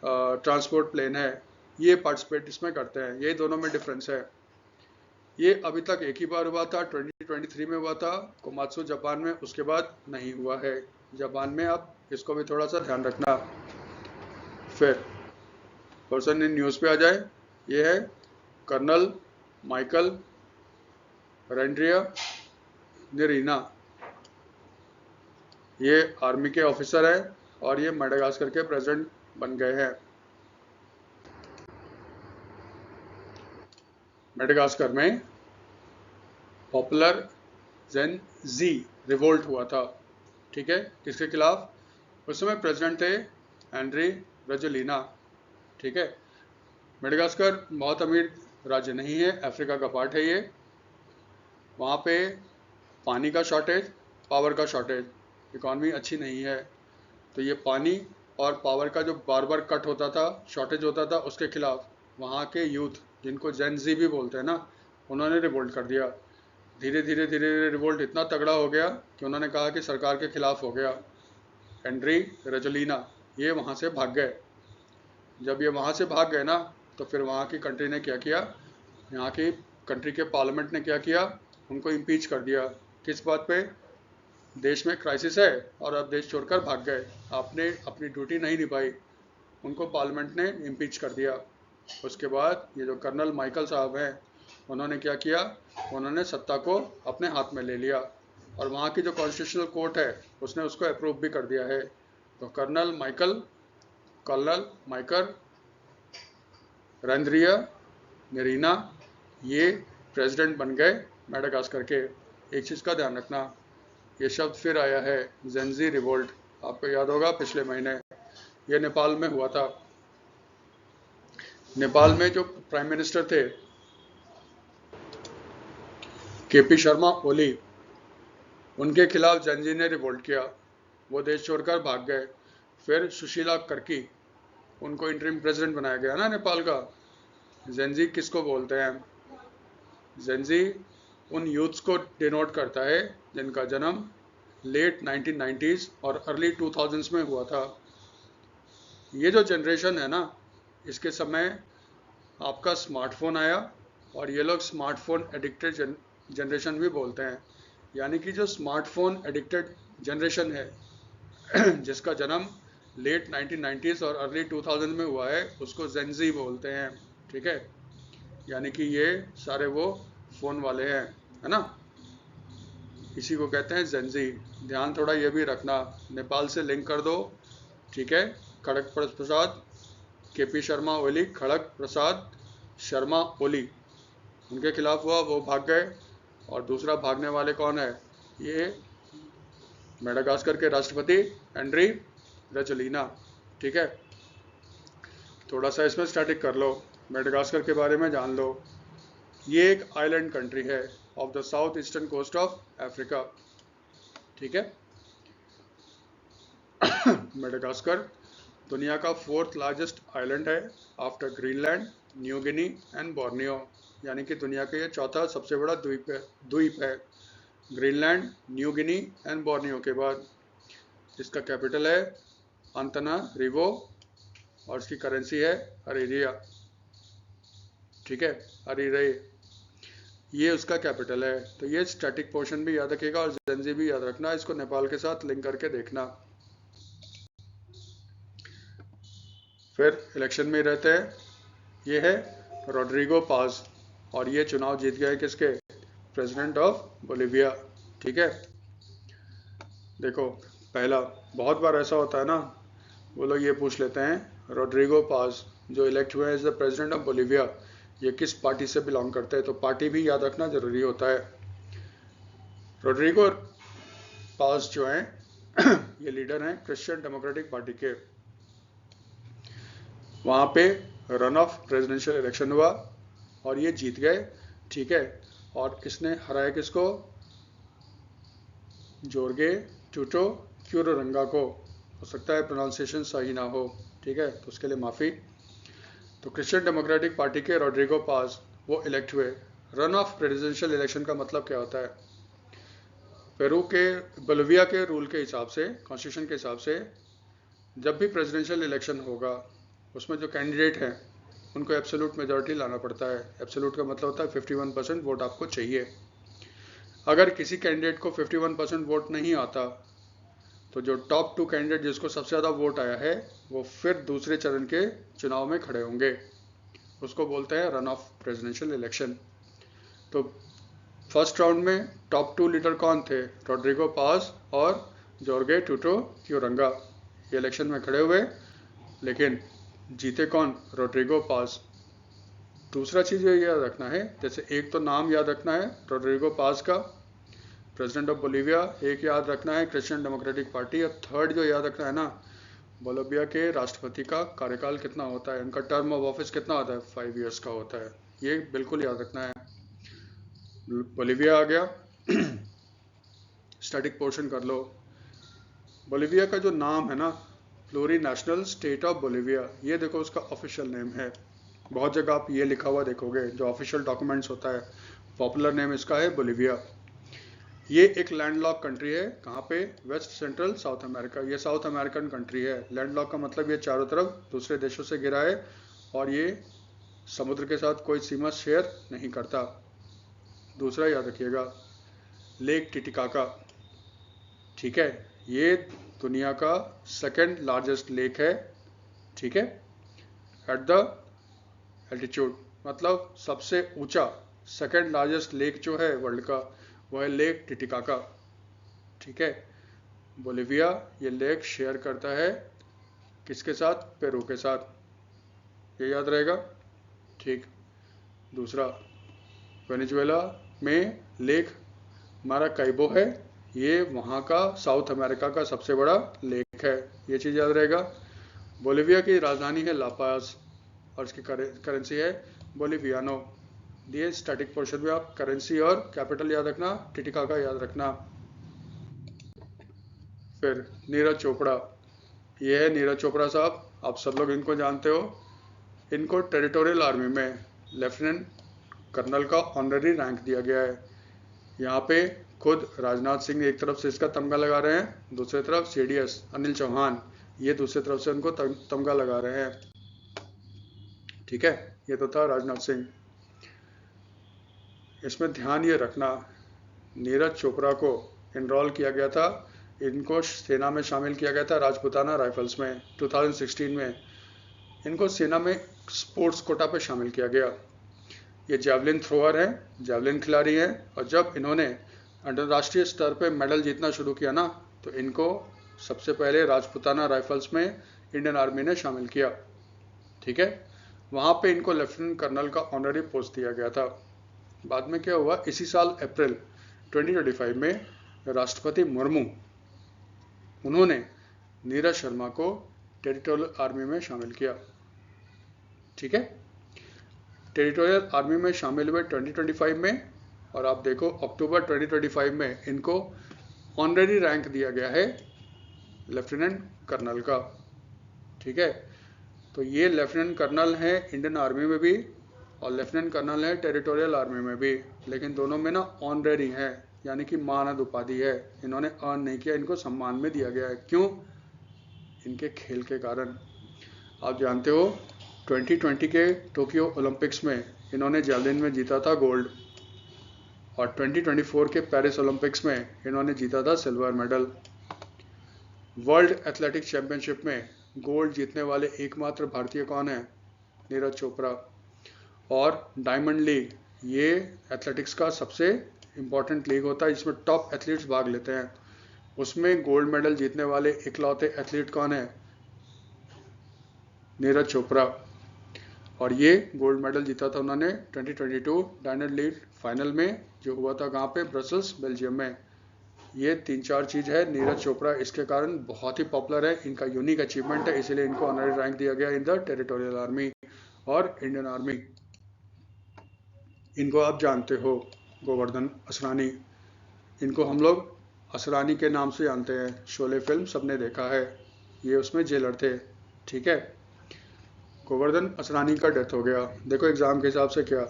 ट्रांसपोर्ट प्लेन है, ये पार्टिसिपेट इसमें करते हैं। ये दोनों में डिफरेंस है। ये अभी तक एक ही बार हुआ था, 2023 में हुआ था कोमात्सु जापान में, उसके बाद नहीं हुआ है जापान में। अब इसको भी थोड़ा सा ध्यान रखना। फिर पर्सन इन न्यूज़ पे आ जाए, ये है कर्नल माइकल रेंड्रिया निरीना। ये आर्मी के ऑफिसर है और ये मेडागास्कर के प्रेसिडेंट बन गए हैं। मेडागास्कर में पॉपुलर जेन जी रिवोल्ट हुआ था, ठीक है, किसके खिलाफ? उस समय प्रेसिडेंट थे एंड्री रजोलिना, ठीक है। मेडागास्कर बहुत अमीर राज्य नहीं है, अफ्रीका का पार्ट है ये। वहाँ पे पानी का शॉर्टेज, पावर का शॉर्टेज, इकॉनमी अच्छी नहीं है, तो ये पानी और पावर का जो बार बार कट होता था, शॉर्टेज होता था, उसके खिलाफ वहाँ के यूथ, जिनको जेन जी भी बोलते हैं ना, उन्होंने रिवोल्ट कर दिया। धीरे धीरे धीरे धीरे रिवोल्ट इतना तगड़ा हो गया कि उन्होंने कहा कि सरकार के खिलाफ हो गया। एंड्री रजोलिना ये वहाँ से भाग गए। जब ये वहाँ से भाग गए ना, तो फिर वहाँ की कंट्री ने क्या किया, यहाँ की कंट्री के पार्लियामेंट ने क्या किया, उनको इम्पीच कर दिया। किस बात पे? देश में क्राइसिस है और अब देश छोड़कर भाग गए, आपने अपनी ड्यूटी नहीं निभाई, उनको पार्लियामेंट ने इम्पीच कर दिया। उसके बाद ये जो कर्नल माइकल साहब हैं, उन्होंने क्या किया, उन्होंने सत्ता को अपने हाथ में ले लिया और वहाँ की जो कॉन्स्टिट्यूशनल कोर्ट है उसने उसको अप्रूव भी कर दिया है। तो कर्नल माइकल रेंद्रिया निरीना ये प्रेसिडेंट बन गए मेडागास्कर के। एक चीज़ का ध्यान रखना, ये शब्द फिर आया है, जेंजी रिवोल्ट, आपको याद होगा पिछले महीने ये नेपाल में हुआ था। नेपाल में जो प्राइम मिनिस्टर थे KP शर्मा ओली, उनके खिलाफ जेंजी ने रिवोल्ट किया, वो देश छोड़कर भाग गए। फिर सुशीला कर्की, उनको इंटरिम प्रेसिडेंट बनाया गया ना नेपाल का। जेंजी किसको बोलते हैं? जेंजी उन यूथ्स को डिनोट करता है जिनका जन्म लेट 1990s और अर्ली 2000s में हुआ था। ये जो जनरेशन है ना, इसके समय आपका स्मार्टफोन आया और ये लोग स्मार्टफोन एडिक्टेड जनरेशन भी बोलते हैं। यानी कि जो स्मार्टफोन एडिक्टेड जनरेशन है जिसका जन्म लेट 1990s और अर्ली 2000 में हुआ है, उसको जेंजी बोलते हैं, ठीक है। यानी कि ये सारे वो फ़ोन वाले हैं, है ना, इसी को कहते हैं जेंजी। ध्यान थोड़ा ये भी रखना, नेपाल से लिंक कर दो, ठीक है। खड़ग प्रसाद KP शर्मा ओली, खड़ग प्रसाद शर्मा ओली, उनके खिलाफ हुआ, वो भाग गए। और दूसरा भागने वाले कौन है? ये मेडागास्कर के राष्ट्रपति एंड्री रजोलिना, ठीक है। थोड़ा सा इसमें स्टैटिक कर लो, मेडागास्कर के बारे में जान लो। ये एक आइलैंड कंट्री है off the south eastern coast of Africa, ठीक है। मेडागास्कर दुनिया का 4th लार्जेस्ट आइलैंड है after Greenland, New Guinea and Borneo. यानी कि दुनिया का ये चौथा सबसे बड़ा द्वीप है, Greenland, New Guinea and Borneo के बाद। इसका कैपिटल है अंतनारिवो और इसकी करेंसी है हरीरिया, ठीक है, हरीरे, ये उसका कैपिटल है। तो ये स्टैटिक पोर्शन भी याद रखिएगा और जेंजी भी याद रखना, इसको नेपाल के साथ लिंक करके देखना। फिर इलेक्शन में रहते हैं, ये है रोड्रिगो पाज और ये चुनाव जीत गए किसके? प्रेसिडेंट ऑफ बोलिविया, ठीक है। देखो पहला, बहुत बार ऐसा होता है ना, वो लोग ये पूछ लेते हैं रोड्रिगो पाज जो इलेक्ट हुए as the president of Bolivia, ये किस पार्टी से बिलोंग करते हैं, तो पार्टी भी याद रखना जरूरी होता है। रोड्रिगो पाज जो हैं ये लीडर हैं क्रिश्चियन डेमोक्रेटिक पार्टी के। वहाँ पे रन ऑफ प्रेसिडेंशियल इलेक्शन हुआ और ये जीत गए, ठीक है। और इसने हराया किसको? जोर्गे टूटो क्यूरोरंगा को, हो सकता है प्रोनाउंसिएशन सही ना हो, ठीक है, तो उसके लिए माफ़ी। तो क्रिश्चियन डेमोक्रेटिक पार्टी के रोड्रिगो पाज वो इलेक्ट हुए। रन ऑफ प्रेसिडेंशियल इलेक्शन का मतलब क्या होता है? पेरू के बोलिविया के रूल के हिसाब से, कॉन्स्टिट्यूशन के हिसाब से, जब भी प्रेसिडेंशियल इलेक्शन होगा उसमें जो कैंडिडेट हैं उनको एब्सोल्यूट मेजॉरिटी लाना पड़ता है। एब्सोल्यूट का मतलब होता है 51% वोट आपको चाहिए। अगर किसी कैंडिडेट को 51% वोट नहीं आता तो जो टॉप 2 कैंडिडेट जिसको सबसे ज़्यादा वोट आया है वो फिर दूसरे चरण के चुनाव में खड़े होंगे, उसको बोलते हैं रन ऑफ प्रेसिडेंशियल इलेक्शन। तो फर्स्ट राउंड में टॉप 2 लीडर कौन थे? रोड्रिगो पाज और जॉर्गे टूटो क्यूरंगा। ये इलेक्शन में खड़े हुए, लेकिन जीते कौन? रोड्रिगो पाज। दूसरा चीज़ ये याद रखना है, जैसे एक तो नाम याद रखना है रोड्रिगो पाज का, प्रेसिडेंट ऑफ बोलिविया, एक याद रखना है क्रिश्चियन डेमोक्रेटिक पार्टी, और थर्ड जो याद रखना है ना, बोलिविया के राष्ट्रपति का कार्यकाल कितना होता है, उनका टर्म ऑफ ऑफिस कितना होता है? 5 ईयर्स का होता है। ये बिल्कुल याद रखना है। बोलिविया आ गया, स्टैटिक पोर्शन कर लो। बोलिविया का जो नाम है ना, प्लूरीनेशनल स्टेट ऑफ बोलिविया, ये देखो उसका ऑफिशियल नेम है। बहुत जगह आप ये लिखा हुआ देखोगे, जो ऑफिशियल डॉक्यूमेंट्स होता है, पॉपुलर नेम इसका है बोलिविया। ये एक लैंडलॉक कंट्री है। कहाँ पे? West central South America. ये साउथ अमेरिकन कंट्री है। लैंडलॉक का मतलब ये चारों तरफ दूसरे देशों से घिरा है और ये समुद्र के साथ कोई सीमा शेयर नहीं करता। दूसरा याद रखिएगा, लेक टिटिकाका, ठीक है, ये दुनिया का सेकंड लार्जेस्ट लेक है, ठीक है, एट द एल्टीट्यूड, मतलब सबसे ऊंचा सेकंड लार्जेस्ट लेक जो है वर्ल्ड का वो है लेक टिटिकाका, ठीक है। बोलिविया ये लेक शेयर करता है किसके साथ? पेरू के साथ। ये याद रहेगा, ठीक। दूसरा, वेनेजुएला में लेक माराकाइबो है, ये वहाँ का साउथ अमेरिका का सबसे बड़ा लेक है। ये चीज़ याद रहेगा। बोलिविया की राजधानी है लापाज और इसकी करेंसी है बोलिवियानो। दिए स्टैटिक पोर्शन में आप करेंसी और कैपिटल याद रखना, टिटिकाका याद रखना। फिर नीरज चोपड़ा, ये है नीरज चोपड़ा साहब, आप सब लोग इनको जानते हो। इनको टेरिटोरियल आर्मी में लेफ्टिनेंट कर्नल का ऑनररी रैंक दिया गया है। यहाँ पे खुद राजनाथ सिंह एक तरफ से इसका तमगा लगा रहे हैं, दूसरी तरफ CDS अनिल चौहान ये दूसरी तरफ से उनको तमगा लगा रहे हैं, ठीक है। ये तो था राजनाथ सिंह। इसमें ध्यान ये रखना, नीरज चोपड़ा को इनरोल किया गया था, इनको सेना में शामिल किया गया था राजपुताना राइफल्स में 2016 में। इनको सेना में स्पोर्ट्स कोटा पे शामिल किया गया। ये जैवलिन थ्रोअर हैं, जैवलिन खिलाड़ी हैं, और जब इन्होंने अंतर्राष्ट्रीय स्तर पे मेडल जीतना शुरू किया ना, तो इनको सबसे पहले राजपुताना राइफल्स में इंडियन आर्मी ने शामिल किया, ठीक है। वहाँ पे इनको लेफ्टिनेंट कर्नल का ऑनररी पोस्ट दिया गया था। बाद में क्या हुआ, इसी साल अप्रैल 2025 में राष्ट्रपति मुर्मू उन्होंने नीरज शर्मा को टेरिटोरियल आर्मी में शामिल किया, ठीक है। टेरिटोरियल आर्मी में शामिल हुए 2025 में, और आप देखो अक्टूबर 2025 में इनको ऑनररी रैंक दिया गया है लेफ्टिनेंट कर्नल का, ठीक है। तो ये लेफ्टिनेंट कर्नल है इंडियन आर्मी में भी और लेफ्टिनेंट कर्नल है टेरिटोरियल आर्मी में भी, लेकिन दोनों में ना ऑनररी है, यानी कि मानद उपाधि है। इन्होंने अर्न नहीं किया, इनको सम्मान में दिया गया है। क्यों? इनके खेल के कारण। आप जानते हो 2020 के टोक्यो ओलंपिक्स में इन्होंने जैवलिन में जीता था गोल्ड, और 2024 के पेरिस ओलंपिक्स में इन्होंने जीता था silver medal. World athletics championship में गोल्ड जीतने वाले एकमात्र भारतीय कौन है? नीरज चोपड़ा। और डायमंड लीग, ये एथलेटिक्स का सबसे इम्पॉर्टेंट लीग होता है जिसमें टॉप एथलीट्स भाग लेते हैं। उसमें गोल्ड मेडल जीतने वाले इकलौते एथलीट कौन है? नीरज चोपड़ा। और ये गोल्ड मेडल जीता था उन्होंने 2022 डायमंड लीग फाइनल में, जो हुआ था कहाँ पे? ब्रसल्स, बेल्जियम में। ये 3-4 चीज़ है नीरज चोपड़ा इसके कारण बहुत ही पॉपुलर है, इनका यूनिक अचीवमेंट है, इसीलिए इनको ऑनररी रैंक दिया गया इन द टेरिटोरियल आर्मी और इंडियन आर्मी। इनको आप जानते हो, गोवर्धन असरानी, इनको हम लोग असरानी के नाम से जानते हैं, शोले फिल्म सबने देखा है, ये उसमें जेलर थे। ठीक है, गोवर्धन असरानी का डेथ हो गया। देखो एग्जाम के हिसाब से क्या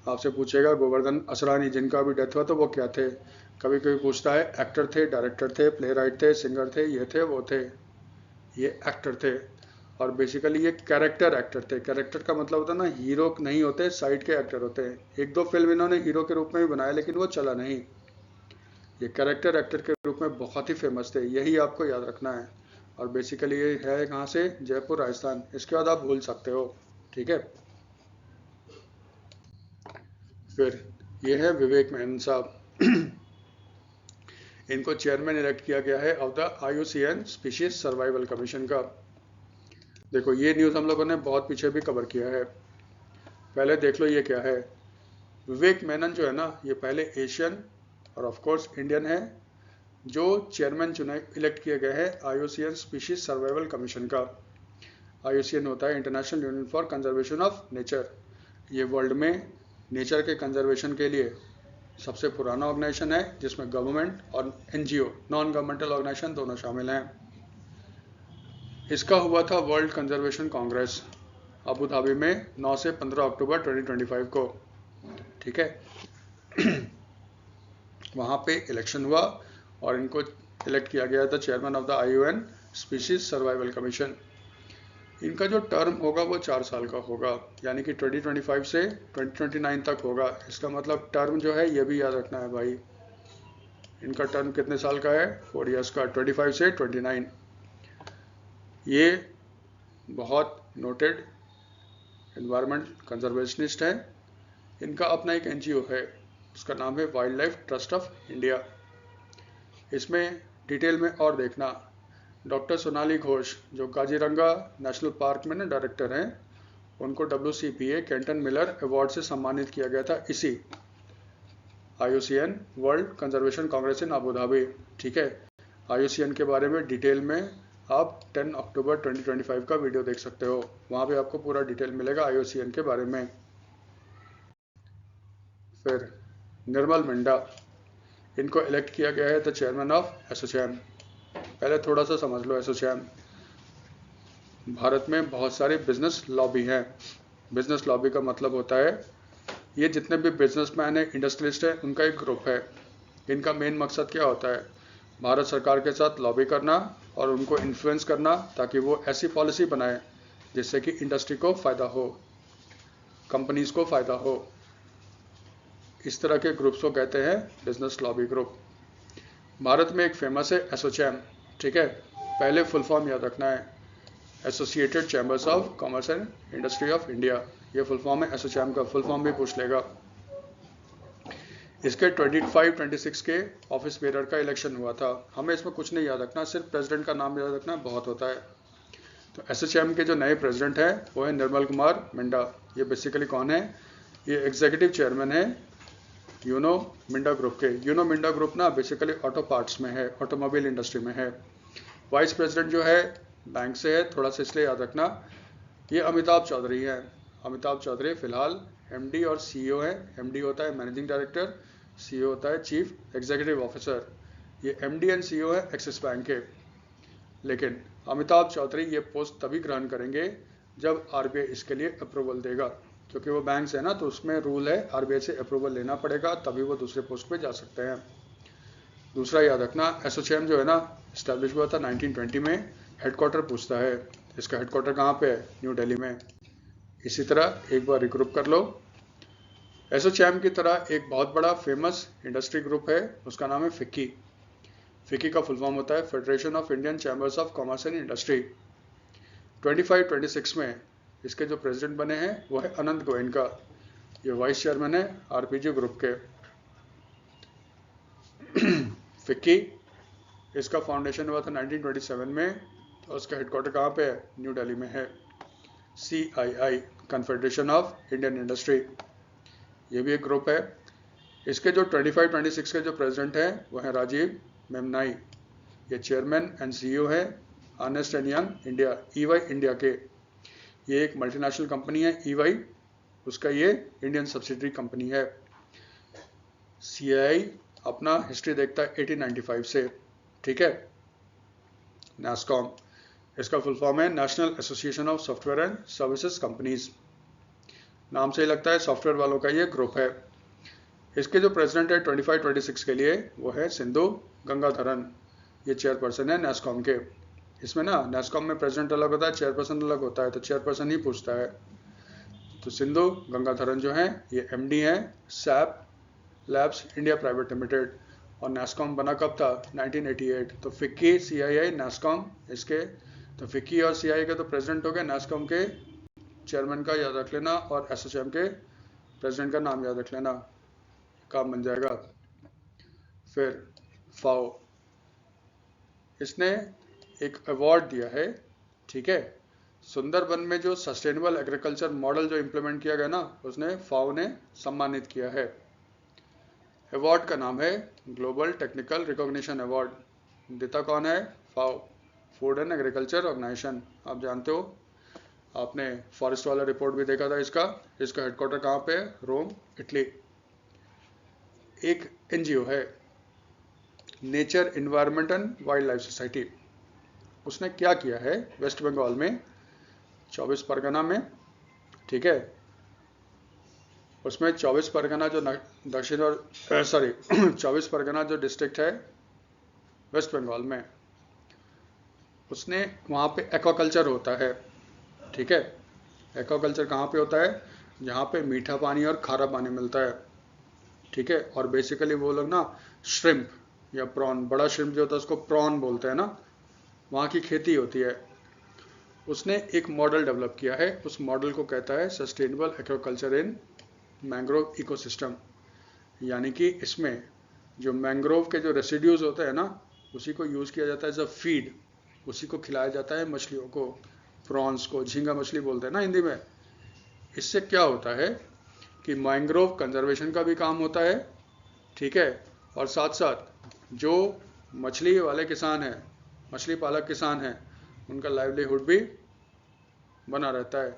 आपसे पूछेगा, गोवर्धन असरानी जिनका भी डेथ हुआ तो वो क्या थे। कभी कभी पूछता है एक्टर थे, डायरेक्टर थे, प्ले राइट थे, सिंगर थे, ये थे वो थे। ये एक्टर थे और बेसिकली ये कैरेक्टर एक्टर थे। कैरेक्टर का मतलब होता है ना, हीरो नहीं होते, साइड के एक्टर होते हैं। एक दो फिल्म इन्होंने हीरो के रूप में भी बनाया लेकिन वो चला नहीं। ये कैरेक्टर एक्टर के रूप में बहुत ही फेमस थे, यही आपको याद रखना है। और बेसिकली ये है कहाँ से, जयपुर राजस्थान। इसके बाद आप भूल सकते हो। ठीक है, फिर ये है विवेक मेनन साहब। इनको चेयरमैन इलेक्ट किया गया है off the IUCN species survival commission का। देखो ये न्यूज़ हम लोगों ने बहुत पीछे भी कवर किया है, पहले देख लो ये क्या है। विवेक मेनन जो है ना, ये पहले एशियन और ऑफ कोर्स इंडियन है जो चेयरमैन चुने इलेक्ट किए गए हैं IUCN स्पीशीज सर्वाइवल कमीशन का। IUCN होता है international union for conservation of nature. ये वर्ल्ड में नेचर के कंजर्वेशन के लिए सबसे पुराना ऑर्गेनाइजेशन है, जिसमें गवर्नमेंट और NGO नॉन गवर्नमेंटल ऑर्गेनाइजेशन दोनों शामिल हैं। इसका हुआ था world conservation Congress Abu Dhabi में 9 से 15 अक्टूबर 2025 को। ठीक है, वहाँ पे इलेक्शन हुआ और इनको इलेक्ट किया गया था chairman of the IUCN species survival commission. इनका जो टर्म होगा वो 4 साल का होगा, यानी कि 2025 से 2029 तक होगा। इसका मतलब टर्म जो है ये भी याद रखना है भाई, इनका टर्म कितने साल का है, 4 इयर्स का, 25 से 29। ये बहुत नोटेड एनवायरमेंट कंजर्वेशनिस्ट है। इनका अपना एक NGO है, उसका नाम है wild life trust of India. इसमें डिटेल में और देखना, डॉक्टर सोनाली घोष जो काजीरंगा नेशनल पार्क में ना डायरेक्टर हैं, उनको WCPA कैंटन मिलर अवार्ड से सम्मानित किया गया था इसी IUCN वर्ल्ड कंजर्वेशन कांग्रेस इन अबू धाबी। ठीक है, IUCN के बारे में डिटेल में आप 10 अक्टूबर 2025 का वीडियो देख सकते हो, वहाँ पे आपको पूरा डिटेल मिलेगा IUCN के बारे में। फिर निर्मल मिंडा, इनको इलेक्ट किया गया है द चेयरमैन ऑफ एसोचैम। पहले थोड़ा सा समझ लो, एसोचैम भारत में बहुत सारे बिजनेस लॉबी हैं। बिजनेस लॉबी का मतलब होता है ये जितने भी बिजनेसमैन है, इंडस्ट्रियलिस्ट है, उनका एक ग्रुप है। इनका मेन मकसद क्या होता है, भारत सरकार के साथ लॉबी करना और उनको इन्फ्लुएंस करना ताकि वो ऐसी पॉलिसी बनाए जिससे कि इंडस्ट्री को फ़ायदा हो, कंपनीज को फ़ायदा हो। इस तरह के ग्रुप्स को कहते हैं बिजनेस लॉबी ग्रुप। भारत में एक फेमस है एसोचैम। ठीक है, पहले फुल फॉर्म याद रखना है, associated chambers of commerce and industry of India. ये फुल फॉर्म है एसोचैम का, फुल फॉर्म भी पूछ लेगा। इसके 25-26 के ऑफिस बेरर का इलेक्शन हुआ था। हमें इसमें कुछ नहीं याद रखना, सिर्फ प्रेसिडेंट का नाम याद रखना बहुत होता है। तो एसोचैम के जो नए प्रेसिडेंट हैं वो है निर्मल कुमार मिंडा। ये बेसिकली कौन है, ये एग्जीक्यूटिव चेयरमैन है यूनो मिंडा ग्रुप के। यूनो मिंडा ग्रुप ना बेसिकली ऑटो पार्ट्स में है, ऑटोमोबाइल इंडस्ट्री में है। वाइस प्रेसिडेंट जो है बैंक से है, थोड़ा सा इसलिए याद रखना, ये अमिताभ चौधरी हैं। अमिताभ चौधरी फिलहाल MD और CEO है। MD होता है मैनेजिंग डायरेक्टर, CEO होता है चीफ एग्जीक्यूटिव ऑफिसर। ये MD एंड CEO है एक्सिस बैंक के। लेकिन अमिताभ चौधरी ये पोस्ट तभी ग्रहण करेंगे जब RBI इसके लिए अप्रूवल देगा, क्योंकि वो बैंक से है ना, तो उसमें रूल है RBI से अप्रूवल लेना पड़ेगा, तभी वो दूसरे पोस्ट पे जा सकते हैं। दूसरा याद रखना, एसोचैम जो है ना इस्टेब्लिश हुआ था 1920 में। हेडक्वार्टर पूछता है, इसका हेडक्वार्टर कहाँ पे है, न्यू दिल्ली में। इसी तरह एक बार रिग्रुप कर लो। एसोचैम की तरह एक बहुत बड़ा फेमस इंडस्ट्री ग्रुप है, उसका नाम है फिक्की। फिक्की का फुल फॉर्म होता है federation of Indian chambers of commerce and industry. 25-26 में इसके जो प्रेसिडेंट बने हैं वो है अनंत गोयनका। ये वाइस चेयरमैन है RPG ग्रुप के। फिक्की, इसका फाउंडेशन हुआ था 1927 में, तो उसका हेडक्वार्टर कहाँ पे है, न्यू दिल्ली में है। CII confederation of Indian industry, ये भी एक ग्रुप है। इसके जो 25-26 के जो प्रेसिडेंट हैं वो हैं राजीव मेमनाई। ये चेयरमैन एंड CEO है Ernst and Young India, EY India के। ये एक मल्टीनेशनल कंपनी है EY, उसका ये इंडियन सब्सिडरी कंपनी है। CII अपना हिस्ट्री देखता है 1895 से, ठीक है। NASSCOM, इसका फुल फॉर्म है national association of software and services companies. नाम से ही लगता है सॉफ्टवेयर वालों का ये ग्रुप है। इसके जो प्रेसिडेंट है 25-26 के लिए वो है सिंधु गंगाधरन, ये चेयरपर्सन है NASSCOM के। इसमें ना NASSCOM में प्रेसिडेंट अलग होता है, चेयरपर्सन अलग होता है, तो चेयरपर्सन ही पूछता है। तो सिंधु गंगाधरन जो है ये MD हैं SAP labs India private limited. और NASSCOM बना कब था? 1988। तो FICCI CII NASSCOM इसके, तो FICCI और CII के तो प्रेसिडेंट हो गए, NASSCOM के चेयरमैन का याद रख लेना और SHM के प्रेसिडेंट का नाम याद रख लेना, काम बन जाएगा। फिर FAO, इसने एक अवार्ड दिया है, ठीक है। सुंदरबन में जो सस्टेनेबल एग्रीकल्चर मॉडल जो इम्प्लीमेंट किया गया ना, उसने FAO ने सम्मानित किया है। अवार्ड का नाम है ग्लोबल टेक्निकल रिकॉग्निशन अवार्ड। देता कौन है? FAO, food and agriculture organisation. आप जानते हो, आपने फॉरेस्ट वाला रिपोर्ट भी देखा था इसका हेडक्वार्टर कहाँ पे है? रोम, इटली। एक NGO है nature environment and wild life society. उसने क्या किया है वेस्ट बंगाल में 24 परगना में, ठीक है। उसमें 24 परगना जो दक्षिण और 24 परगना जो डिस्ट्रिक्ट है वेस्ट बंगाल में, उसने वहाँ पे एक्वाकल्चर होता है, ठीक है। एक्वाकल्चर कहाँ पे होता है? जहाँ पे मीठा पानी और खारा पानी मिलता है, ठीक है। और बेसिकली वो लोग ना श्रिम्प या प्रॉन, बड़ा श्रिम्प जो होता है उसको प्रॉन बोलते हैं ना, वहाँ की खेती होती है। उसने एक मॉडल डेवलप किया है, उस मॉडल को कहता है सस्टेनेबल एक्वाकल्चर इन मैंग्रोव इकोसिस्टम। यानी कि इसमें जो मैंग्रोव के जो रेसिड्यूज होते हैं ना, उसी को यूज़ किया जाता है एज अ फीड, उसी को खिलाया जाता है मछलियों को, प्रॉन्स को, झींगा मछली बोलते हैं ना हिंदी में। इससे क्या होता है कि मैंग्रोव कंजर्वेशन का भी काम होता है, ठीक है। और साथ साथ जो मछली वाले किसान हैं, मछली पालक किसान हैं, उनका लाइवलीहुड भी बना रहता है।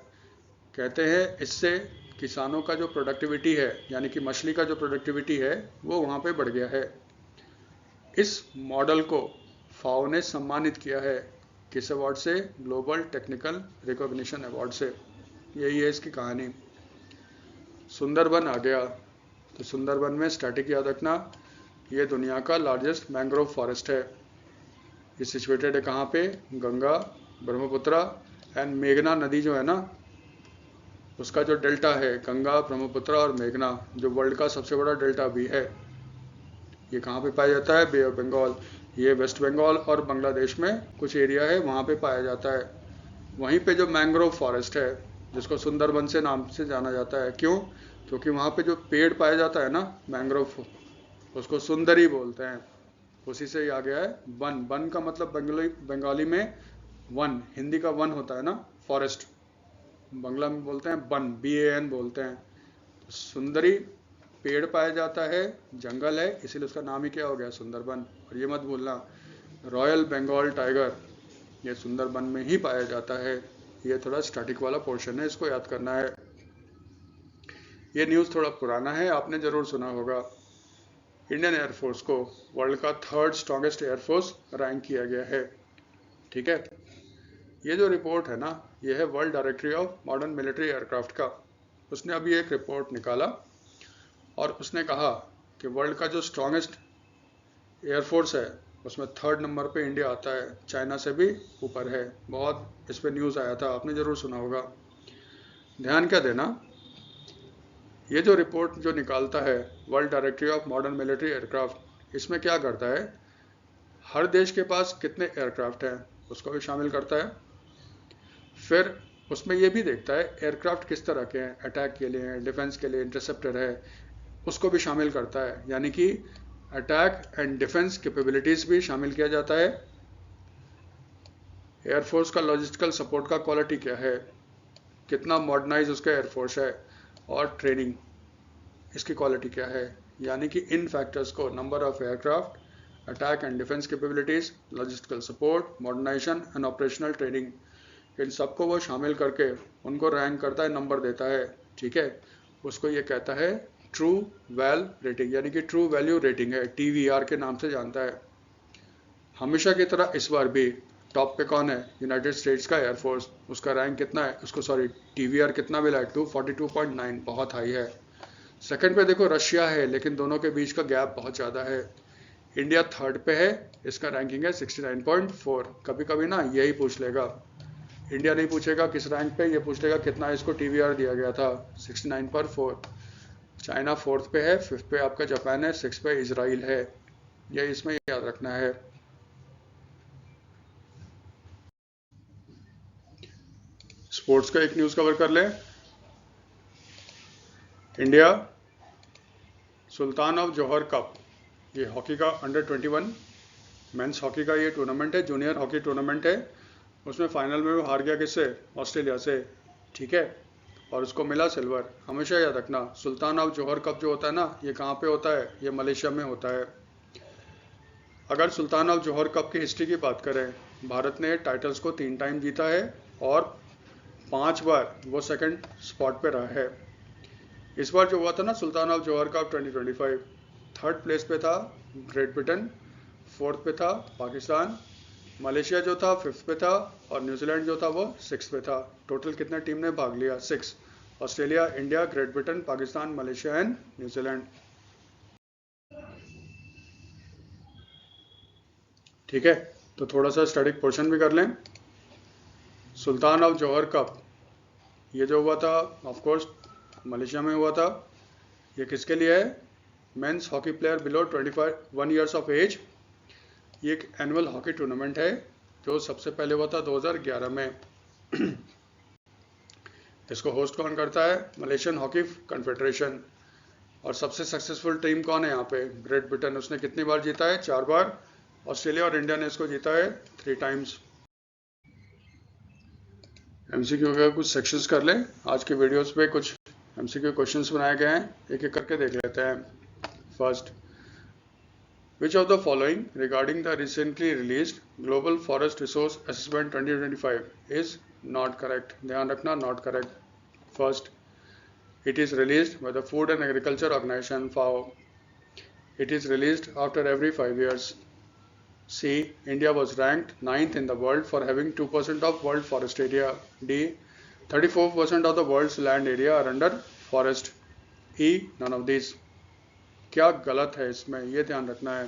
कहते हैं इससे किसानों का जो प्रोडक्टिविटी है, यानी कि मछली का जो प्रोडक्टिविटी है, वो वहाँ पे बढ़ गया है। इस मॉडल को FAO ने सम्मानित किया है, किस अवार्ड से? ग्लोबल टेक्निकल रिकॉग्निशन अवार्ड से। यही है इसकी कहानी। सुंदरबन आ गया, तो सुंदरबन में स्टैटिक याद रखना, ये दुनिया का लार्जेस्ट मैंग्रोव फॉरेस्ट है। ये सिचुएटेड है कहाँ पे? गंगा, ब्रह्मपुत्र एंड मेघना नदी जो है ना, उसका जो डेल्टा है, गंगा, ब्रह्मपुत्र और मेघना, जो वर्ल्ड का सबसे बड़ा डेल्टा भी है, ये कहाँ पे पाया जाता है? बे ऑफ बंगाल। ये वेस्ट बंगाल और बांग्लादेश में कुछ एरिया है, वहाँ पे पाया जाता है। वहीं पे जो मैंग्रोव फॉरेस्ट है, जिसको सुंदरबन से नाम से जाना जाता है, क्यों? क्योंकि वहाँ पे जो पेड़ पाया जाता है ना मैंग्रोव, उसको सुंदरी बोलते हैं। उसी से ही आ गया है वन। वन का मतलब बंगाली में वन, हिंदी का वन होता है ना फॉरेस्ट, बांग्ला में बोलते हैं बन, BAN बोलते हैं। तो सुंदरी पेड़ पाया जाता है, जंगल है, इसीलिए उसका नाम ही क्या हो गया? सुंदरबन। और ये मत भूलना, रॉयल बंगाल टाइगर ये सुंदरबन में ही पाया जाता है। ये थोड़ा स्टैटिक वाला पोर्शन है, इसको याद करना है। ये न्यूज़ थोड़ा पुराना है, आपने जरूर सुना होगा। इंडियन एयरफोर्स को वर्ल्ड का 3rd स्ट्रॉन्गेस्ट एयरफोर्स रैंक किया गया है, ठीक है। ये जो रिपोर्ट है ना, ये है world directory of modern military aircraft का। उसने अभी एक रिपोर्ट निकाला और उसने कहा कि वर्ल्ड का जो स्ट्रॉन्गेस्ट एयरफोर्स है उसमें 3rd नंबर पे इंडिया आता है, चाइना से भी ऊपर है। बहुत इस पर न्यूज़ आया था, आपने ज़रूर सुना होगा। ध्यान क्या देना, ये जो रिपोर्ट जो निकालता है world directory of modern military aircraft, इसमें क्या करता है, हर देश के पास कितने एयरक्राफ्ट हैं उसको भी शामिल करता है। फिर उसमें यह भी देखता है एयरक्राफ्ट किस तरह के हैं, अटैक के लिए हैं, डिफेंस के लिए, इंटरसेप्टर है, उसको भी शामिल करता है। यानी कि अटैक एंड डिफेंस कैपेबिलिटीज़ भी शामिल किया जाता है। एयरफोर्स का लॉजिस्टिकल सपोर्ट का क्वालिटी क्या है, कितना मॉडर्नाइज उसका एयरफोर्स है, और ट्रेनिंग इसकी क्वालिटी क्या है। यानी कि इन फैक्टर्स को, number of aircraft, attack and defence capabilities, logistical support, modernization and operational training, इन सबको वो शामिल करके उनको रैंक करता है, नंबर देता है, ठीक है। उसको ये कहता है ट्रू वैल रेटिंग, यानी कि ट्रू वैल्यू रेटिंग है, TVR के नाम से जानता है। हमेशा की तरह इस बार भी टॉप पे कौन है? यूनाइटेड स्टेट्स का एयरफोर्स। उसका रैंक कितना है? उसको TVR कितना मिला है? 242.9, बहुत हाई है। सेकंड पे देखो रशिया है, लेकिन दोनों के बीच का गैप बहुत ज़्यादा है। इंडिया थर्ड पे है, इसका रैंकिंग है 69.4। कभी कभी ना यही पूछ लेगा, इंडिया नहीं पूछेगा किस रैंक पे, ये पूछ लेगा कितना इसको TVR दिया गया था, 69/4। चाइना फोर्थ पे है, फिफ्थ पे आपका जापान है, सिक्स पे इजराइल है। ये इसमें याद रखना है। स्पोर्ट्स का एक न्यूज़ कवर कर लें। India Sultan of Johor cup, ये हॉकी का अंडर-21 मेंस हॉकी का ये टूर्नामेंट है, जूनियर हॉकी टूर्नामेंट है। उसमें फाइनल में वो हार गया किससे? ऑस्ट्रेलिया से, ठीक है, और उसको मिला सिल्वर। हमेशा याद रखना सुल्तान ऑफ जौहर कप जो होता है ना, ये कहाँ पे होता है? ये मलेशिया में होता है। अगर सुल्तान ऑफ जौहर कप की हिस्ट्री की बात करें, भारत ने टाइटल्स को 3 टाइम जीता है और 5 बार वो सेकंड स्पॉट पे रहा है। इस बार जो हुआ था ना Sultan of Johor cup 2025, third place पे था ग्रेट ब्रिटेन, फोर्थ पे था पाकिस्तान, मलेशिया जो था फिफ्थ पे था, और न्यूजीलैंड जो था वो सिक्स पे था। टोटल कितने टीम ने भाग लिया? 6। Australia, India, great Britain, Pakistan, Malaysia and New Zealand. ठीक है, तो थोड़ा सा स्टैटिक पोर्शन भी कर लें। सुल्तान ऑफ जौहर कप ये जो हुआ था, ऑफ कोर्स मलेशिया में हुआ था। ये किसके लिए है? Men's hockey player below 21 years of age. ये एक एनुअल हॉकी टूर्नामेंट है जो सबसे पहले हुआ था 2011 में। इसको होस्ट कौन करता है? Malaysian hockey confederation. और सबसे सक्सेसफुल टीम कौन है यहाँ पे? Great Britain. उसने कितनी बार जीता है? 4 बार। ऑस्ट्रेलिया और इंडिया ने इसको जीता है 3 टाइम्स। MCQ के कुछ सेक्शंस कर लें। आज के वीडियोस पे कुछ MCQ क्वेश्चंस बनाए गए हैं, एक एक करके देख लेते हैं। First, Which of the following regarding the recently released Global Forest Resource Assessment 2025 is not correct? ध्यान रखना, not correct. First, it is released by the Food and Agriculture Organization (FAO). It is released after every 5 years. C. India was ranked 9th in the world for having 2% of world forest area. D. 34% of the world's land area are under forest. E. None of these. क्या गलत है इसमें, ये ध्यान रखना है।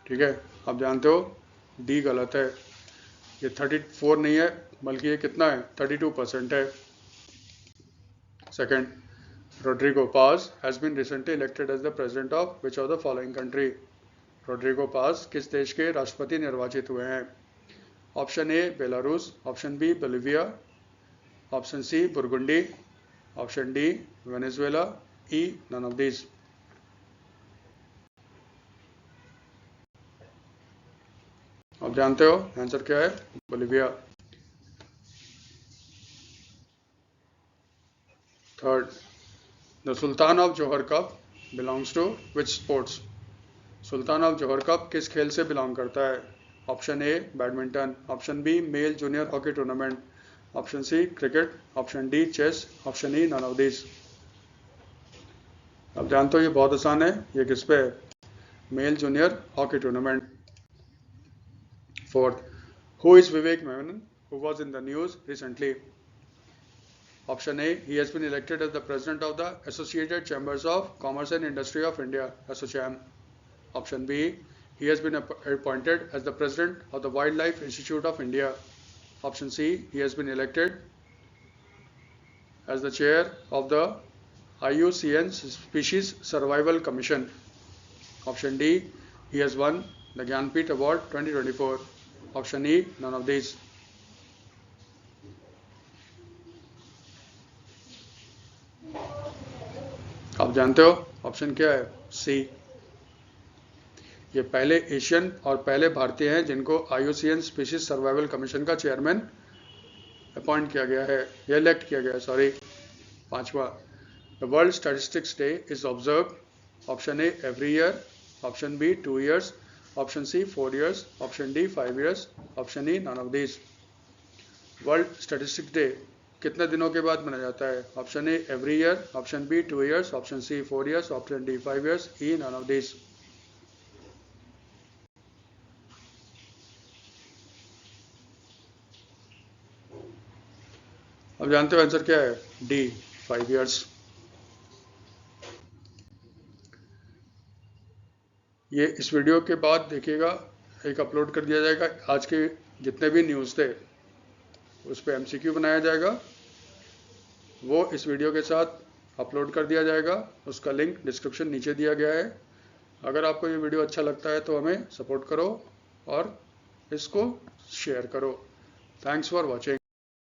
ठीक है, आप जानते हो डी गलत है। ये 34 नहीं है, बल्कि ये कितना है? 32% है। Second, Rodrigo Paz has been recently elected as the president of which of the following country? Rodrigo Paz किस देश के राष्ट्रपति निर्वाचित हुए हैं? Option A Belarus, option B Bolivia, option C Burundi, option D Venezuela, E none of this. आप जानते हो आंसर क्या है? Bolivia. Third, the Sultan of Johor cup belongs to which sports? Sultan of Johor cup किस खेल से बिलोंग करता है? Option A badminton, option B male junior hockey tournament, option C cricket, option D chess, option E none of this. अब जानते हो ये बहुत आसान है, ये किस पे है? Male junior hockey tournament. Fourth, who is Vivek Menon who was in the news recently? Option A, he has been elected as the president of the Associated Chambers of Commerce and Industry of India, ASSOCHAM. Option B, he has been appointed as the president of the Wildlife Institute of India. Option C, he has been elected as the chair of the IUCN Species Survival Commission. Option D, he has won the Gyanpith Award 2024. Option E, none of these. आप जानते हो ऑप्शन क्या है? सी। ये पहले एशियन और पहले भारतीय हैं जिनको IUCN स्पीशीज सर्वाइवल कमीशन का चेयरमैन अपॉइंट किया गया है, या इलेक्ट किया गया है, सॉरी। पांचवा, the world statistics day is observe. Option A every year, option B 2 years, option C 4 years, option D 5 years, option E none of this. World statistics day कितने दिनों के बाद बनाया जाता है? Option A every year, option B 2 years, option C 4 years, option D 5 years, E none of this. अब जानते हो आंसर क्या है? D 5 years. ये इस वीडियो के बाद देखिएगा एक अपलोड कर दिया जाएगा, आज के जितने भी न्यूज़ थे उस पर MCQ बनाया जाएगा, वो इस वीडियो के साथ अपलोड कर दिया जाएगा। उसका लिंक डिस्क्रिप्शन नीचे दिया गया है। अगर आपको ये वीडियो अच्छा लगता है तो हमें सपोर्ट करो और इसको शेयर करो। Thanks for watching.